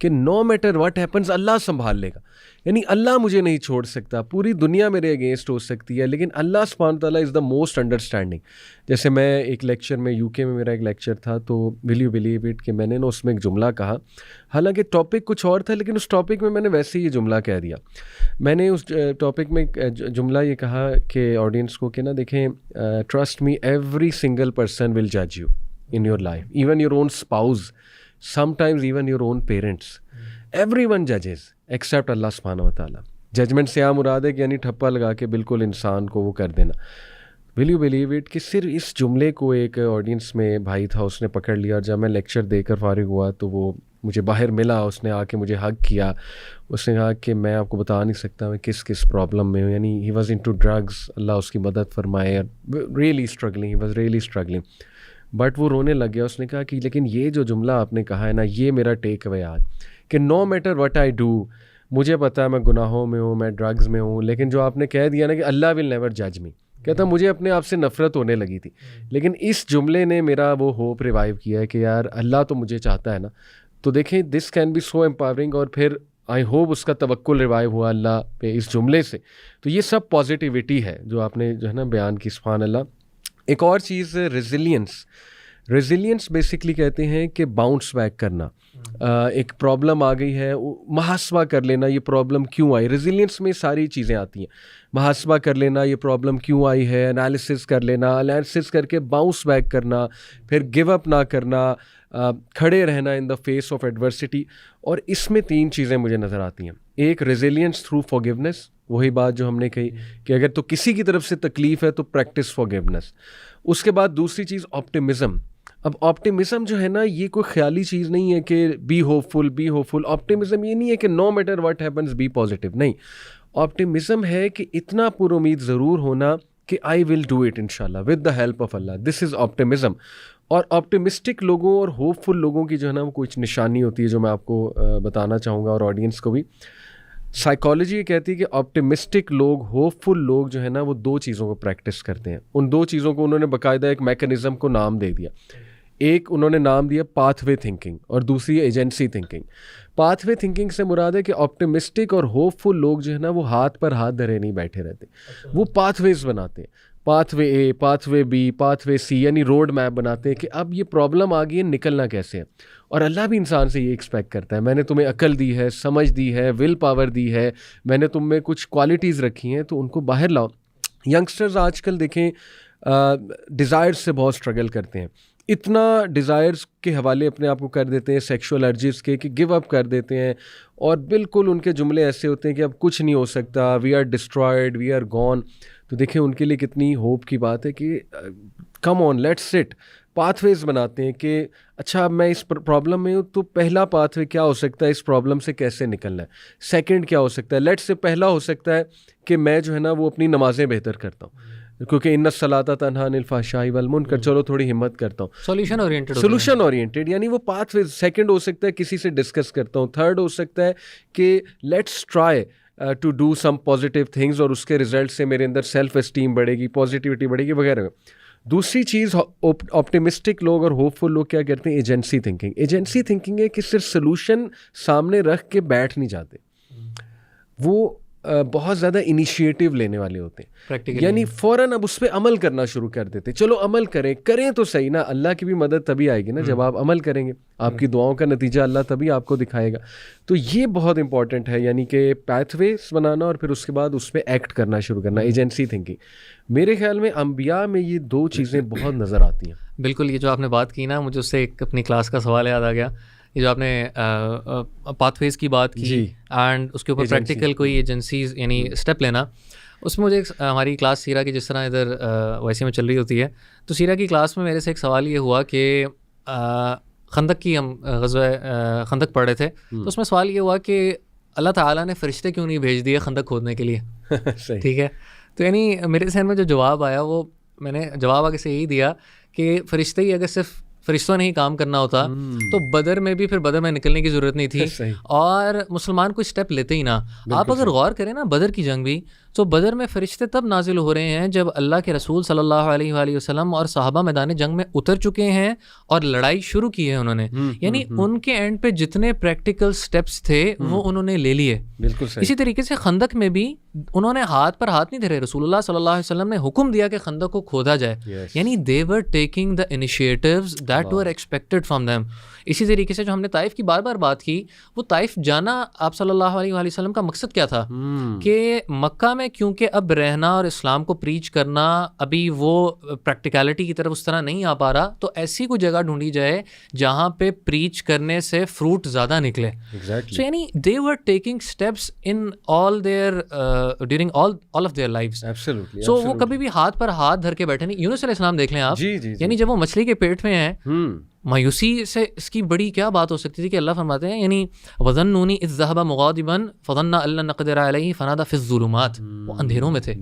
کہ نو میٹر واٹ ہیپنز اللہ سنبھال لے گا. یعنی اللہ مجھے نہیں چھوڑ سکتا, پوری دنیا میرے اگینسٹ ہو سکتی ہے, لیکن اللہ سبحانہ تعالیٰ از دا موسٹ انڈرسٹینڈنگ. جیسے میں ایک لیکچر میں UK میں میرا ایک لیکچر تھا, تو ول یو بلیو اٹ کہ میں نے نا اس میں ایک جملہ کہا, حالانکہ ٹاپک کچھ اور تھا, لیکن اس ٹاپک میں نے ویسے ہی یہ جملہ کہہ دیا. میں نے اس ٹاپک میں جملہ یہ کہا کہ آڈینس کو کہ نا دیکھیں, trust me every single person will جج you in your life, even your own spouse, sometimes even your own parents, everyone judges except Allah subhanahu wa ta'ala. Judgment سے مراد ہے کہ یعنی ٹھپا لگا کے بالکل انسان کو وہ کر دینا. ول یو بلیو اٹ کہ صرف اس جملے کو ایک آڈینس میں بھائی تھا, اس نے پکڑ لیا, اور جب میں لیکچر دے کر فارغ ہوا تو وہ مجھے باہر ملا, اس نے آ کے مجھے ہگ کیا, اس نے کہا کہ میں آپ کو بتا نہیں سکتا میں کس کس پرابلم میں ہوں. یعنی ہی واز انٹو ڈرگس, اللہ اس کی مدد فرمائے, really struggling, he was really struggling. But وہ رونے لگ گیا. اس نے کہا کہ لیکن یہ جو جملہ آپ نے کہا ہے نا, یہ میرا ٹیک اوے آج, کہ no matter what I do, مجھے پتا ہے میں گناہوں میں ہوں, میں ڈرگز میں ہوں, لیکن جو آپ نے کہہ دیا نا کہ اللہ ول نیور جج می, کہتا مجھے اپنے آپ سے نفرت ہونے لگی تھی, لیکن اس جملے نے میرا وہ ہوپ ریوائیو کیا ہے کہ یار اللہ تو مجھے چاہتا ہے نا. تو دیکھیں this can be so empowering, اور پھر آئی ہوپ اس کا توکل ریوائیو ہوا اللہ پہ اس جملے سے. تو یہ سب پازیٹیوٹی ہے جو آپ نے جو ہے نا بیان کی, سبحان اللہ. ایک اور چیز ریزیلینس. ریزیلینس بیسکلی کہتے ہیں کہ باؤنس بیک کرنا. ایک پرابلم آ گئی ہے, محاسبہ کر لینا یہ پرابلم کیوں آئی. ریزیلینس میں ساری چیزیں آتی ہیں, محاسبہ کر لینا یہ پرابلم کیوں آئی ہے, انالیسس کر لینا, انالیسس کر کے باؤنس بیک کرنا, پھر گیو اپ نہ کرنا, کھڑے رہنا ان دا فیس آف ایڈورسٹی. اور اس میں 3 چیزیں مجھے نظر آتی ہیں. ایک ریزیلینس تھرو فارگیونیس, وہی بات جو ہم نے کہی کہ اگر تو کسی کی طرف سے تکلیف ہے تو پریکٹس فارگیونیس. اس کے بعد دوسری چیز آپٹیمزم. اب آپٹیمزم جو ہے نا یہ کوئی خیالی چیز نہیں ہے کہ be hopeful, be hopeful. Optimism یہ نہیں ہے کہ no matter what happens be positive, نہیں. آپٹیمزم ہے کہ اتنا پر امید ضرور ہونا کہ آئی ول ڈو اٹ انشاءاللہ ود دا ہیلپ آف اللہ. This is optimism. اور آپٹیمسٹک لوگوں اور ہوپ فل لوگوں کی جو ہے نا وہ کچھ نشانی ہوتی ہے جو میں آپ کو بتانا چاہوں گا, اور آڈینس کو بھی. سائیکالوجی یہ کہتی ہے کہ آپٹیمسٹک لوگ, ہوپ فل لوگ جو ہے نا وہ 2 چیزوں کو پریکٹس کرتے ہیں. ان 2 چیزوں کو انہوں نے باقاعدہ ایک میکانزم کو نام دے دیا. ایک انہوں نے نام دیا پاتھ وے تھنکنگ, اور دوسری agency thinking. Path way thinking سے مراد ہے کہ آپٹیمسٹک اور ہوپ فل لوگ جو ہے نا وہ ہاتھ پر ہاتھ دھرے نہیں بیٹھے رہتے, وہ پاتھ ویز بناتے ہیں. Pathway A, pathway B, pathway C, یعنی روڈ میپ بناتے ہیں کہ اب یہ پرابلم آ گئی ہے, نکلنا کیسے ہے. اور اللہ بھی انسان سے یہ ایکسپیکٹ کرتا ہے, میں نے تمہیں عقل دی ہے, سمجھ دی ہے, ول پاور دی ہے, میں نے تم میں کچھ کوالٹیز رکھی ہیں, تو ان کو باہر لاؤ. ینگسٹرز آج کل دیکھیں ڈیزائرز سے بہت اسٹرگل کرتے ہیں. اتنا ڈیزائرز کے حوالے اپنے آپ کو کر دیتے ہیں سیکشول ارجز کے کہ گیو اپ کر دیتے ہیں, اور بالکل ان کے جملے ایسے ہوتے ہیں کہ اب کچھ نہیں ہو سکتا, we are destroyed, we are gone. تو دیکھیں ان کے لیے کتنی ہوپ کی بات ہے کہ کم آن لیٹس سٹ, پاتھ ویز بناتے ہیں کہ اچھا میں اس پرابلم میں ہوں, تو پہلا پاتھ وے کیا ہو سکتا ہے, اس پرابلم سے کیسے نکلنا ہے. سیکنڈ کیا ہو سکتا ہے, لیٹ سے پہلا ہو سکتا ہے کہ میں جو ہے نا وہ اپنی نمازیں بہتر کرتا ہوں, کیونکہ ان الصلاۃ تنہی عن الفحشاء والمنکر, چلو تھوڑی ہمت کرتا ہوں. سولوشن اورینٹیڈ, یعنی وہ پاتھ ویز. سیکنڈ ہو سکتا ہے کسی سے ڈسکس کرتا ہوں. تھرڈ ہو سکتا ہے کہ let's try to do some positive things, اور اس کے رزلٹ سے میرے اندر سیلف اسٹیم بڑھے گی, پازیٹیوٹی بڑھے گی وغیرہ. دوسری چیز آپٹیمسٹک لوگ اور ہوپ فل لوگ کیا کرتے ہیں, ایجنسی تھنکنگ. ایجنسی تھنکنگ ہے کہ صرف سلوشن سامنے رکھ کے بیٹھ نہیں جاتے, وہ بہت زیادہ انیشیٹو لینے والے ہوتے ہیں, یعنی فوراً اب اس پہ عمل کرنا شروع کر دیتے. چلو عمل کریں تو صحیح نا, اللہ کی بھی مدد تبھی آئے گی نا جب آپ عمل کریں گے, آپ کی دعاؤں کا نتیجہ اللہ تبھی آپ کو دکھائے گا. تو یہ بہت امپورٹنٹ ہے, یعنی کہ پیتھ ویز بنانا اور پھر اس کے بعد اس پہ ایکٹ کرنا شروع کرنا, ایجنسی تھنکنگ. میرے خیال میں انبیاء میں یہ 2 چیزیں بہت نظر آتی ہیں. بالکل, یہ جو آپ نے بات کی نا, مجھے اس سے ایک اپنی کلاس کا سوال یاد آ گیا. یہ جو آپ نے پاتھ ویز کی بات کی اینڈ اس کے اوپر پریکٹیکل کوئی ایجنسیز یعنی اسٹیپ لینا, اس میں مجھے ہماری کلاس سیرہ کی جس طرح ادھر ویسے میں چل رہی ہوتی ہے, تو سیرہ کی کلاس میں میرے سے ایک سوال یہ ہوا کہ خندق کی ہم غزوہ خندق پڑھ رہے تھے, تو اس میں سوال یہ ہوا کہ اللہ تعالیٰ نے فرشتے کیوں نہیں بھیج دیے خندق کھودنے کے لیے. ٹھیک ہے, تو یعنی میرے ذہن میں جو جواب آیا وہ میں نے جواب آگے سے یہی دیا کہ فرشتے ہی اگر صرف فرشتوں نے ہی کام کرنا ہوتا تو بدر میں بھی پھر بدر میں نکلنے کی ضرورت نہیں تھی اور مسلمان کوئی اسٹیپ لیتے ہی نہ. آپ اگر غور کریں نا بدر کی جنگ بھی, تو بدر میں فرشتے تب نازل ہو رہے ہیں جب اللہ کے رسول صلی اللہ علیہ وآلہ وسلم اور صحابہ میدان جنگ میں اتر چکے ہیں اور لڑائی شروع کی ہے انہوں نے. یعنی ان کے اینڈ پہ جتنے پریکٹیکل سٹیپس تھے وہ انہوں نے لے لیے. اسی طریقے سے خندق میں بھی انہوں نے ہاتھ پر ہاتھ نہیں دھرے. رسول اللہ صلی اللہ علیہ وسلم نے حکم دیا کہ خندق کو کھودا جائے. یعنی they were taking the initiatives that were expected from them. اسی طریقے سے جو ہم نے طائف کی بار بار بات کی, وہ طائف جانا آپ صلی اللہ علیہ وآلہ وسلم کا مقصد کیا تھا کہ مکہ میں کیونکہ اب رہنا اور اسلام کو پریچ کرنا ابھی وہ پریکٹیکلٹی کی طرف اس طرح نہیں آ پا رہا, تو ایسی کوئی جگہ ڈھونڈی جائے جہاں پہ پریچ کرنے سے فروٹ زیادہ نکلے. سو یعنی they were taking steps in all their during all of their lives. سو وہ کبھی بھی ہاتھ پر ہاتھ دھر کے بیٹھے نہیں. یونس علیہ السلام دیکھ لیں آپ, یعنی جب وہ مچھلی کے پیٹ میں ہیں, مایوسی سے اس کی بڑی کیا بات ہو سکتی تھی کہ اللہ فرماتے ہیں یعنی وَظَنُّونِي إِذْ ذَهَبَ مُغَاضِبًا فَظَنَّ أَن لَّن نَّقْدِرَ عَلَيْهِ فَنَادَىٰ فِي الظُّلُمَاتِ. وہ اندھیروں میں تھے,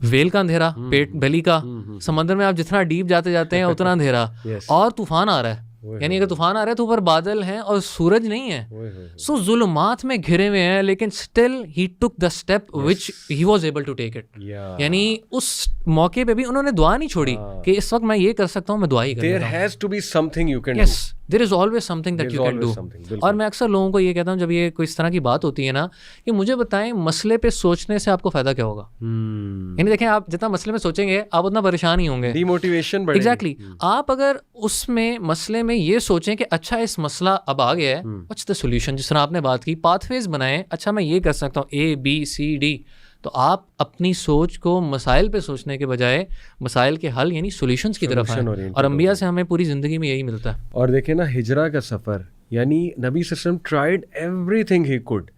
ویل کا اندھیرا, پیٹ بیلی کا, سمندر میں آپ جتنا ڈیپ جاتے جاتے ہیں اتنا اندھیرا, اور طوفان آ رہا ہے. یعنی اگر طوفان آ رہا ہے تو اوپر بادل ہیں اور سورج نہیں ہے. سو ظلمات میں گھرے ہوئے ہیں, لیکن still he took the step which he was able to take it. یعنی اس موقع پہ بھی انہوں نے دعا نہیں چھوڑی کہ اس وقت میں یہ کر سکتا ہوں, میں دعا ہی کر There has to be something you can do. Yes, there is always something that you can do. اور میں اکثر لوگوں کو یہ کہتا ہوں جب یہ کوئی اس طرح کی بات ہوتی ہے نا, کہ مجھے بتائیں مسئلے پہ سوچنے سے آپ کو فائدہ کیا ہوگا. یعنی دیکھیں آپ جتنا مسئلے میں سوچیں گے آپ اتنا پریشان ہی ہوں گے, ڈی موٹیویشن بڑھے گی. ایگزیکٹلی. آپ اگر اس میں مسئلے میں یہ سوچیں کہ اچھا اس مسئلہ اب آ گیا ہے, واٹس دا سولوشن, جس طرح آپ نے بات کی پاتھ ویز بنائیں, اچھا میں یہ کر سکتا ہوں A B C D, تو آپ اپنی سوچ کو مسائل پہ سوچنے کے بجائے مسائل کے حل یعنی سولوشنز کی طرف آئیں. اور انبیاء سے ہمیں پوری زندگی میں یہی ملتا ہے. اور دیکھیں نا ہجرہ کا سفر, یعنی نبی صلی اللہ علیہ وسلم tried every thing he could.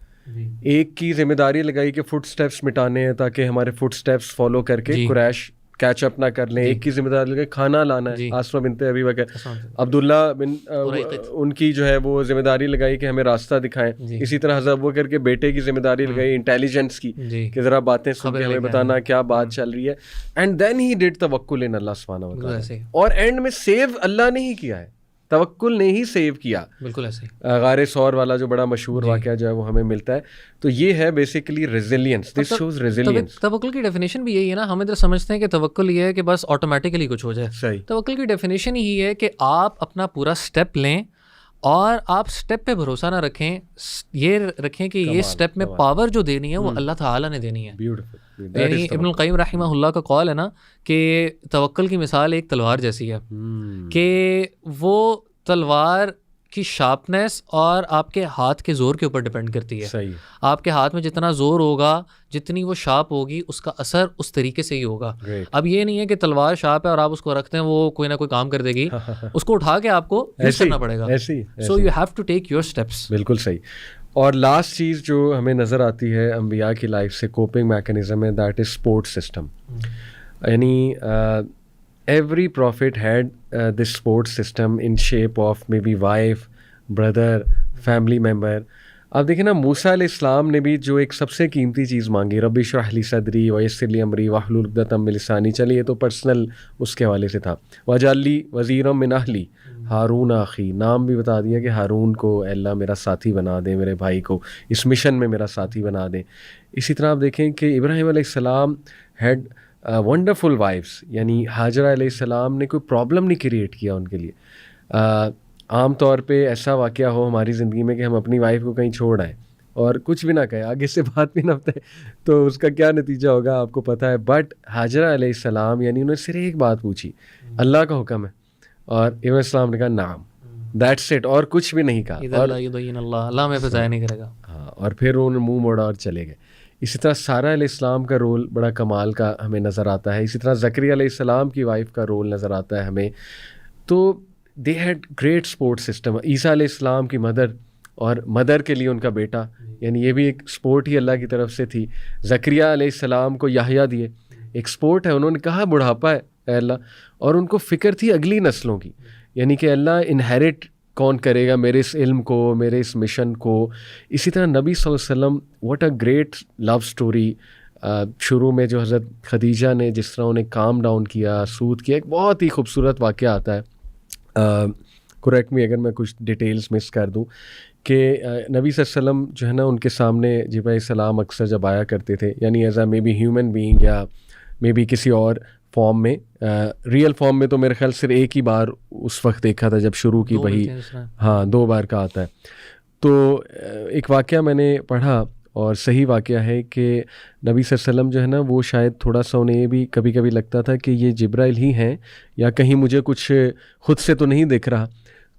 ایک کی ذمہ داری لگائی کہ فٹ اسٹیپس مٹانے ہیں تاکہ ہمارے فٹ اسٹیپس فالو کر کے قریش کیچ اپ نہ کر لیں. ایک کی ذمہ داری لگائی کھانا لانا ہے, آسمہ بنت ابی بکر, عبداللہ بن ان کی جو ہے وہ ذمہ داری لگائی کہ ہمیں راستہ دکھائیں. اسی طرح حضرت ابوبکر کے بیٹے کی ذمہ داری لگائی انٹیلیجنس کی کہ ذرا باتیں سن کے ہمیں بتانا کیا بات چل رہی ہے. اینڈ دین ہی ڈڈ توکل ان اللہ سبحانہ و تعالیٰ, اور اینڈ میں سیو اللہ نے ہی کیا ہے, توکل نے ہی سیو کیا. بالکل ایسے غار ثور والا جو بڑا مشہور واقعہ جو ہے وہ ہمیں ملتا ہے. تو یہ ہے basically resilience, this shows resilience. توکل کی ڈیفینیشن بھی یہی ہے نا, ہم ادھر سمجھتے ہیں کہ توکل یہ ہے کہ بس آٹومیٹکلی کچھ ہو جائے. صحیح. توکل کی ڈیفینیشن یہی ہے کہ آپ اپنا پورا اسٹیپ لیں اور آپ اسٹیپ پہ بھروسہ نہ رکھیں, یہ رکھیں کہ یہ اسٹیپ میں پاور جو دینی ہے وہ اللہ تعالیٰ نے دینی ہے. یعنی ابن القیم رحمہ اللہ کا قول ہے نا کہ توکل کی مثال ایک تلوار جیسی ہے, کہ وہ تلوار کی شارپنیس اور آپ کے ہاتھ کے زور کے اوپر ڈپینڈ کرتی ہے. صحیح. آپ کے ہاتھ میں جتنا زور ہوگا, جتنی وہ شارپ ہوگی, اس کا اثر اس طریقے سے ہی ہوگا. اب یہ نہیں ہے کہ تلوار شارپ ہے اور آپ اس کو رکھتے ہیں وہ کوئی نہ کوئی کام کر دے گی, اس کو اٹھا کے آپ کو یوز کرنا پڑے گا. So you have to take your steps. بالکل صحیح. اور لاسٹ چیز جو ہمیں نظر آتی ہے انبیاء کی لائف سے کوپنگ میکینزم ہے, دیٹ از سپورٹ سسٹم. یعنی every prophet had this support system in shape of maybe wife, brother, family member. اب دیکھیں نا موسیٰ علیہ السلام نے بھی جو ایک سب سے قیمتی چیز مانگی, رب اشرح لی صدری ویسر لی امری واحلل عقدۃ من لسانی, چلیے یہ تو پرسنل اس کے حوالے سے تھا. واجعل لی وزیرا من اہلی ہارون اخی, نام بھی بتا دیا کہ ہارون کو اے اللہ میرا ساتھی بنا دے, میرے بھائی کو اس مشن میں میرا ساتھی بنا دے. اسی طرح آپ دیکھیں کہ ابراہیم علیہ السلام ہیڈ ونڈرفل وائفس, یعنی ہاجرہ علیہ السلام نے کوئی پرابلم نہیں کریٹ کیا ان کے لیے. عام طور پہ ایسا واقعہ ہو ہماری زندگی میں کہ ہم اپنی وائف کو کہیں چھوڑ آئیں اور کچھ بھی نہ کہیں, آگے سے بات بھی نہ بتائیں, تو اس کا کیا نتیجہ ہوگا آپ کو پتہ ہے. بٹ ہاجرہ علیہ السلام یعنی انہوں نے صرف ایک بات پوچھی, اللہ کا حکم ہے, اور ابراہیم السلام نے کہا نعم, دیٹس اٹ, اور کچھ بھی نہیں کہا. اللہ میں فضائے نہیں کرے گا. ہاں, اور پھر انہوں نے منہ موڑا اور چلے گئے. اسی طرح سارہ علیہ السلام کا رول بڑا کمال کا ہمیں نظر آتا ہے. اسی طرح زکریا علیہ السلام کی وائف کا رول نظر آتا ہے ہمیں. تو they had great support system. عیسیٰ علیہ السلام کی مدر اور مدر کے لیے ان کا بیٹا, یعنی یہ بھی ایک سپورٹ ہی اللہ کی طرف سے تھی. زکریا علیہ السلام کو یحییٰ دیے, ایک سپورٹ ہے. انہوں نے کہا بڑھاپا ہے اے اللہ, اور ان کو فکر تھی اگلی نسلوں کی, یعنی کہ اللہ انہیرٹ کون کرے گا میرے اس علم کو, میرے اس مشن کو. اسی طرح نبی صلی اللہ علیہ وسلم, what a great love story. شروع میں جو حضرت خدیجہ نے جس طرح انہیں کام ڈاؤن کیا, سود کیا, ایک بہت ہی خوبصورت واقعہ آتا ہے کریکٹ می اگر میں کچھ ڈیٹیلز مس کر دوں کہ نبی صلی اللہ علیہ وسلم جو ہے نا ان کے سامنے جبرائیل علیہ السلام اکثر جب آیا کرتے تھے، یعنی as a maybe human being یا مے بی کسی اور فارم میں، ریئل فارم میں تو میرے خیال صرف ایک ہی بار اس وقت دیکھا تھا جب شروع کی وہی، ہاں 2 بار کا آتا ہے. تو ایک واقعہ میں نے پڑھا اور صحیح واقعہ ہے کہ نبی صلی اللہ علیہ وسلم جو ہے نا وہ شاید تھوڑا سا انہیں یہ بھی کبھی کبھی لگتا تھا کہ یہ جبرائیل ہی ہیں یا کہیں مجھے کچھ خود سے تو نہیں دکھ رہا.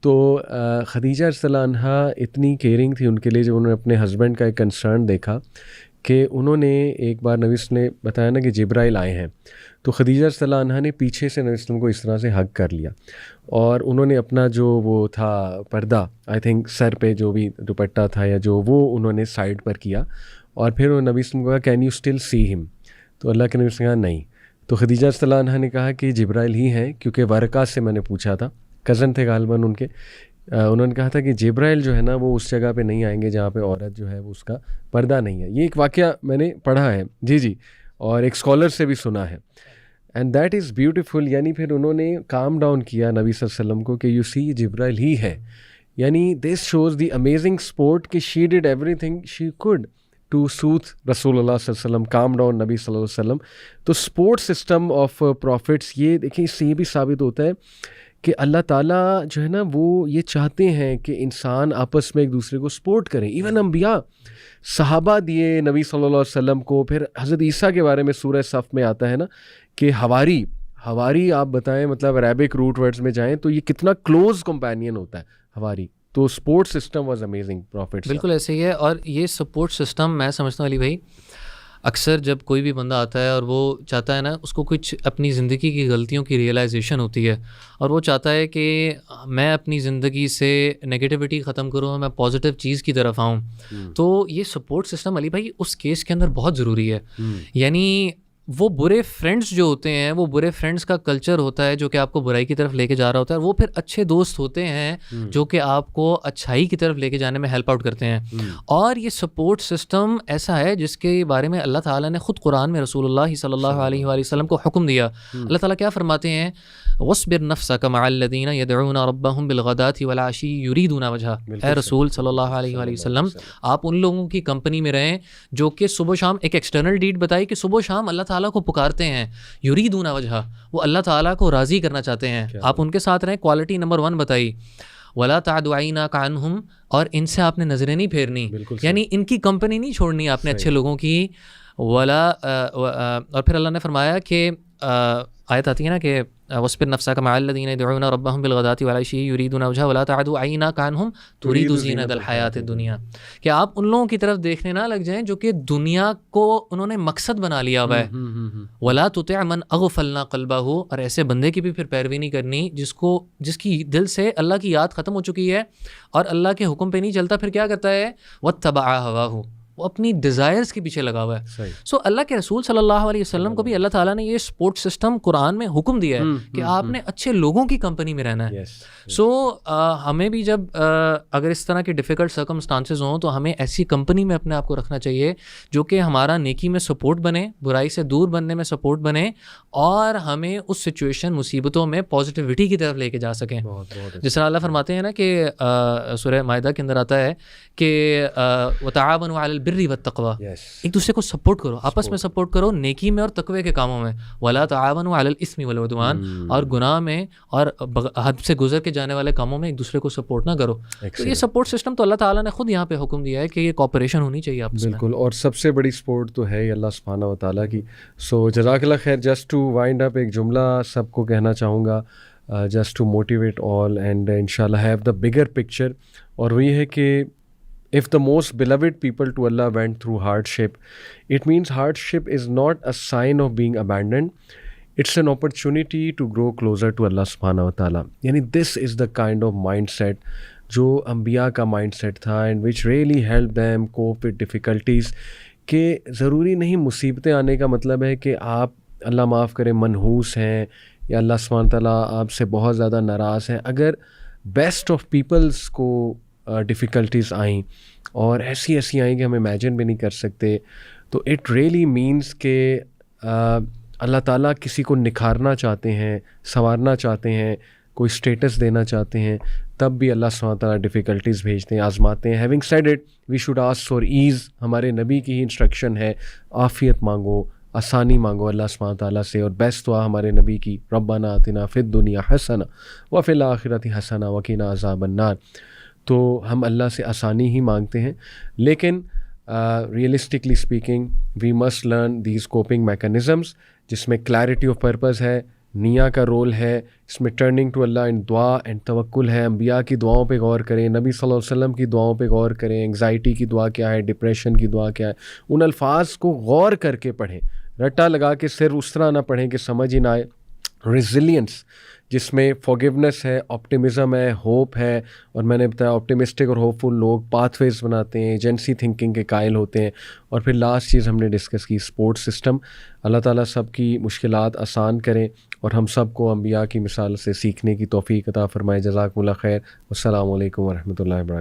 تو خدیجہ رضی اللہ عنہا اتنی کیئرنگ تھی ان کے لیے، جب انہوں نے اپنے ہسبینڈ کا ایک کنسرن دیکھا کہ انہوں نے ایک بار نبی صلی اللہ علیہ وسلم نے بتایا نا کہ جبرائیل آئے ہیں، تو خدیجہ رضی اللہ عنہا نے پیچھے سے نبی صلی اللہ علیہ وسلم کو اس طرح سے ہگ کر لیا اور انہوں نے اپنا جو وہ تھا پردہ، آئی تھنک سر پہ جو بھی دوپٹہ تھا یا جو، وہ انہوں نے سائڈ پر کیا اور پھر انہوں نے نبی صلی اللہ علیہ وسلم کو کہا کین یو اسٹل سی ہم، تو اللہ کے نبی صلی اللہ علیہ وسلم نے کہا نہیں. تو خدیجہ رضی اللہ عنہا نے کہا کہ جبرائیل ہی ہیں، کیونکہ ورقہ سے میں نے پوچھا تھا، کزن تھے غالباً ان کے، انہوں نے کہا تھا کہ جبرائیل جو ہے نا وہ اس جگہ پہ نہیں آئیں گے جہاں پہ عورت جو ہے وہ اس کا پردہ نہیں ہے. یہ ایک واقعہ میں نے پڑھا ہے جی، اور ایک اسکالر سے بھی سنا ہے، اینڈ دیٹ از بیوٹیفل. یعنی پھر انہوں نے کام ڈاؤن کیا نبی صلی اللہ علیہ وسلم کو کہ یو سی جبرائیل ہی ہے. یعنی this shows the amazing support کہ she did everything she could to soothe رسول اللہ صلی اللہ علیہ وسلم، کام ڈاؤن نبی صلی اللہ علیہ وسلم. تو سپورٹ سسٹم آف پروفٹس، یہ دیکھیں اس سے یہ بھی ثابت ہوتا ہے کہ اللہ تعالیٰ جو ہے نا وہ یہ چاہتے ہیں کہ انسان آپس میں ایک دوسرے کو سپورٹ کریں. ایون انبیاء، صحابہ دیے نبی صلی اللہ علیہ وسلم کو. پھر حضرت عیسیٰ کے بارے میں سورہ صف میں آتا ہے نا کہ ہواری آپ بتائیں، مطلب عربک روٹ ورڈز میں جائیں تو یہ کتنا کلوز کمپینین ہوتا ہے ہواری. تو support system was amazing prophets. بالکل ایسے ہی ہے. اور یہ سپورٹ سسٹم میں سمجھتا ہوں علی بھائی، اکثر جب کوئی بھی بندہ آتا ہے اور وہ چاہتا ہے نا، اس کو کچھ اپنی زندگی کی غلطیوں کی ریئلائزیشن ہوتی ہے اور وہ چاہتا ہے کہ میں اپنی زندگی سے نگیٹیوٹی ختم کروں، میں پازیٹیو چیز کی طرف آؤں، تو یہ سپورٹ سسٹم علی بھائی اس کیس کے اندر بہت ضروری ہے. یعنی وہ برے فرینڈس جو ہوتے ہیں، وہ برے فرینڈس کا کلچر ہوتا ہے جو کہ آپ کو برائی کی طرف لے کے جا رہا ہوتا ہے، وہ پھر اچھے دوست ہوتے ہیں جو کہ آپ کو اچھائی کی طرف لے کے جانے میں ہیلپ آؤٹ کرتے ہیں. اور یہ سپورٹ سسٹم ایسا ہے جس کے بارے میں اللہ تعالیٰ نے خود قرآن میں رسول اللہ صلی اللہ علیہ وآلہ وسلم کو حکم دیا. اللہ تعالیٰ کیا فرماتے ہیں؟ وَاصْبِرْ نَفْسَكَ مَعَ الَّذِينَ يَدْعُونَ رَبَّهُمْ بِالْغَدَاةِ وَالْعَشِيِّ يُرِيدُونَ وَجْهَهُ. اے رسول صلی اللہ علیہ وآلہ وسلم، آپ ان لوگوں کی کمپنی میں رہیں جو کہ صبح و شام، ایک ایکسٹرنل ڈیڈ بتائی کہ صبح و شام اللہ تعالیٰ کو پکارتے ہیں، یریدون وجہہ، وہ اللہ تعالیٰ کو راضی کرنا چاہتے ہیں. آپ ان کے ساتھ رہیں. کوالٹی نمبر 1 بتائی، ولا تعد عیناک عنہم، اور ان سے آپ نے نظریں نہیں پھیرنی، یعنی ان کی کمپنی نہیں چھوڑنی آپ نے اچھے لوگوں کی. اور پھر اللہ نے فرمایا کہ آیت آتی ہے نا کہ وَاصْبِرْ نَفْسَكَ مَعَ الَّذِينَ يَدْعُونَ رَبَّهُمْ بِالْغَدَاةِ وَالْعَشِيِّ يُرِيدُونَ وَجْهَهُ وَلَا تَعْدُ عَيْنَاكَ عَنْهُمْ تُرِيدُ زِينَةَ الْحَيَاةِ الدُّنْيَا، کہ آپ ان لوگوں کی طرف دیکھنے نہ لگ جائیں جو کہ دنیا کو انہوں نے مقصد بنا لیا ہوا ہے. وَلَا تُطِعْ مَنْ أَغْفَلْنَا قَلْبَهُ، اور ایسے بندے کی بھی پھر پیروی نہیں کرنی جس کی دل سے اللہ کی یاد ختم ہو چکی ہے اور اللہ کے حکم پہ نہیں چلتا. پھر کیا کرتا ہے؟ وَاتَّبَعَ هَوَاهُ، وہ اپنی ڈیزائرز کے پیچھے لگا ہوا ہے. سو اللہ کے رسول صلی اللہ علیہ وسلم کو بھی اللہ تعالیٰ نے یہ سپورٹ سسٹم قرآن میں حکم دیا ہے کہ آپ نے اچھے لوگوں کی کمپنی میں رہنا ہے. سو ہمیں بھی جب اگر اس طرح کے ڈیفیکلٹ سرکمسٹانسز ہوں تو ہمیں ایسی کمپنی میں اپنے آپ کو رکھنا چاہیے جو کہ ہمارا نیکی میں سپورٹ بنے، برائی سے دور بننے میں سپورٹ بنے، اور ہمیں اس سچویشن، مصیبتوں میں پازیٹیوٹی کی طرف لے کے جا سکیں. جس طرح اللہ فرماتے ہیں نا کہ سورہ مائدہ کے اندر آتا ہے کہ وَتَعَاوَنُوا عَلَى الْبِرِّ وَالتَّقْوَىٰ، ایک دوسرے کو سپورٹ کرو، آپس میں سپورٹ کرو نیکی میں اور تقوی کے کاموں میں. وَلَا تَعَاوَنُوا عَلَى الْإِثْمِ وَالْعُدْوَانِ، اور گناہ میں اور حد سے گزر کے جانے والے کاموں میں ایک دوسرے کو سپورٹ نہ کرو. تو یہ سپورٹ سسٹم تو اللہ تعالیٰ نے خود یہاں پہ حکم دیا ہے کہ یہ کوآپریشن ہونی چاہیے آپس میں. بالکل، اور سب سے بڑی سپورٹ تو ہے اللہ سبحانہ و تعالیٰ کی. سو جزاک اللہ خیر. جسٹ ٹو وائنڈ اپ، ایک جملہ سب کو کہنا چاہوں گا just to motivate all and انشاءاللہ ہیو دا بگر پکچر، اور وہ یہ ہے کہ if the most beloved people to Allah went through hardship, it means hardship is not a sign of being abandoned. It's an opportunity to grow closer to Allah subhanahu wa ta'ala. Yani this is the kind of mindset جو انبیاء کا mind set تھا and which really help them cope with difficulties. کہ ضروری نہیں مصیبتیں آنے کا مطلب ہے کہ آپ اللہ معاف کرے منحوس ہیں یا اللہ سبحانہ تعالیٰ آپ سے بہت زیادہ ناراض ہیں. اگر بیسٹ آف پیپلز کو ڈیفیکلٹیز آئیں اور ایسی آئیں کہ ہم امیجن بھی نہیں کر سکتے، تو اٹ ریئلی مینس کہ اللہ تعالیٰ کسی کو نکھارنا چاہتے ہیں، سنوارنا چاہتے ہیں، کوئی اسٹیٹس دینا چاہتے ہیں تب بھی اللہ سبحانہ تعالیٰ ڈیفیکلٹیز بھیجتے ہیں, آزماتے ہیں. Having said it we should ask for ease. ہمارے نبی کی ہی انسٹرکشن ہے عافیت مانگو, آسانی مانگو اللہ سبحانہ تعالیٰ سے. اور بیسٹ دعا ہمارے نبی کی ربنا آتنا فی الدنیا حسنہ وفی الآخرۃ حسنہ وقنا عذاب النار. تو ہم اللہ سے آسانی ہی مانگتے ہیں, لیکن realistically speaking we must learn these coping mechanisms, جس میں کلیئرٹی آف پرپز ہے, نیا کا رول ہے, اس میں ٹرننگ ٹو اللہ اینڈ دعا اینڈ توکل ہے. انبیاء کی دعاؤں پہ غور کریں, نبی صلی اللہ علیہ وسلم کی دعاؤں پہ غور کریں. انگزائٹی کی دعا کیا ہے, ڈپریشن کی دعا کیا ہے, ان الفاظ کو غور کر کے پڑھیں, رٹا لگا کے صرف اس طرح نہ پڑھیں کہ سمجھ ہی نہ آئے. ریزیلینس جس میں فارگیونیس ہے, آپٹیمزم ہے, ہوپ ہے. اور میں نے بتایا آپٹیمسٹک اور ہوپ فل لوگ پاتھ ویز بناتے ہیں, ایجنسی تھنکنگ کے قائل ہوتے ہیں. اور پھر لاسٹ چیز ہم نے ڈسکس کی سپورٹ سسٹم. اللہ تعالیٰ سب کی مشکلات آسان کریں اور ہم سب کو انبیاء کی مثال سے سیکھنے کی توفیق عطا فرمائے. جزاکم اللہ خیر. السلام علیکم ورحمۃ اللہ وبرکاتہ.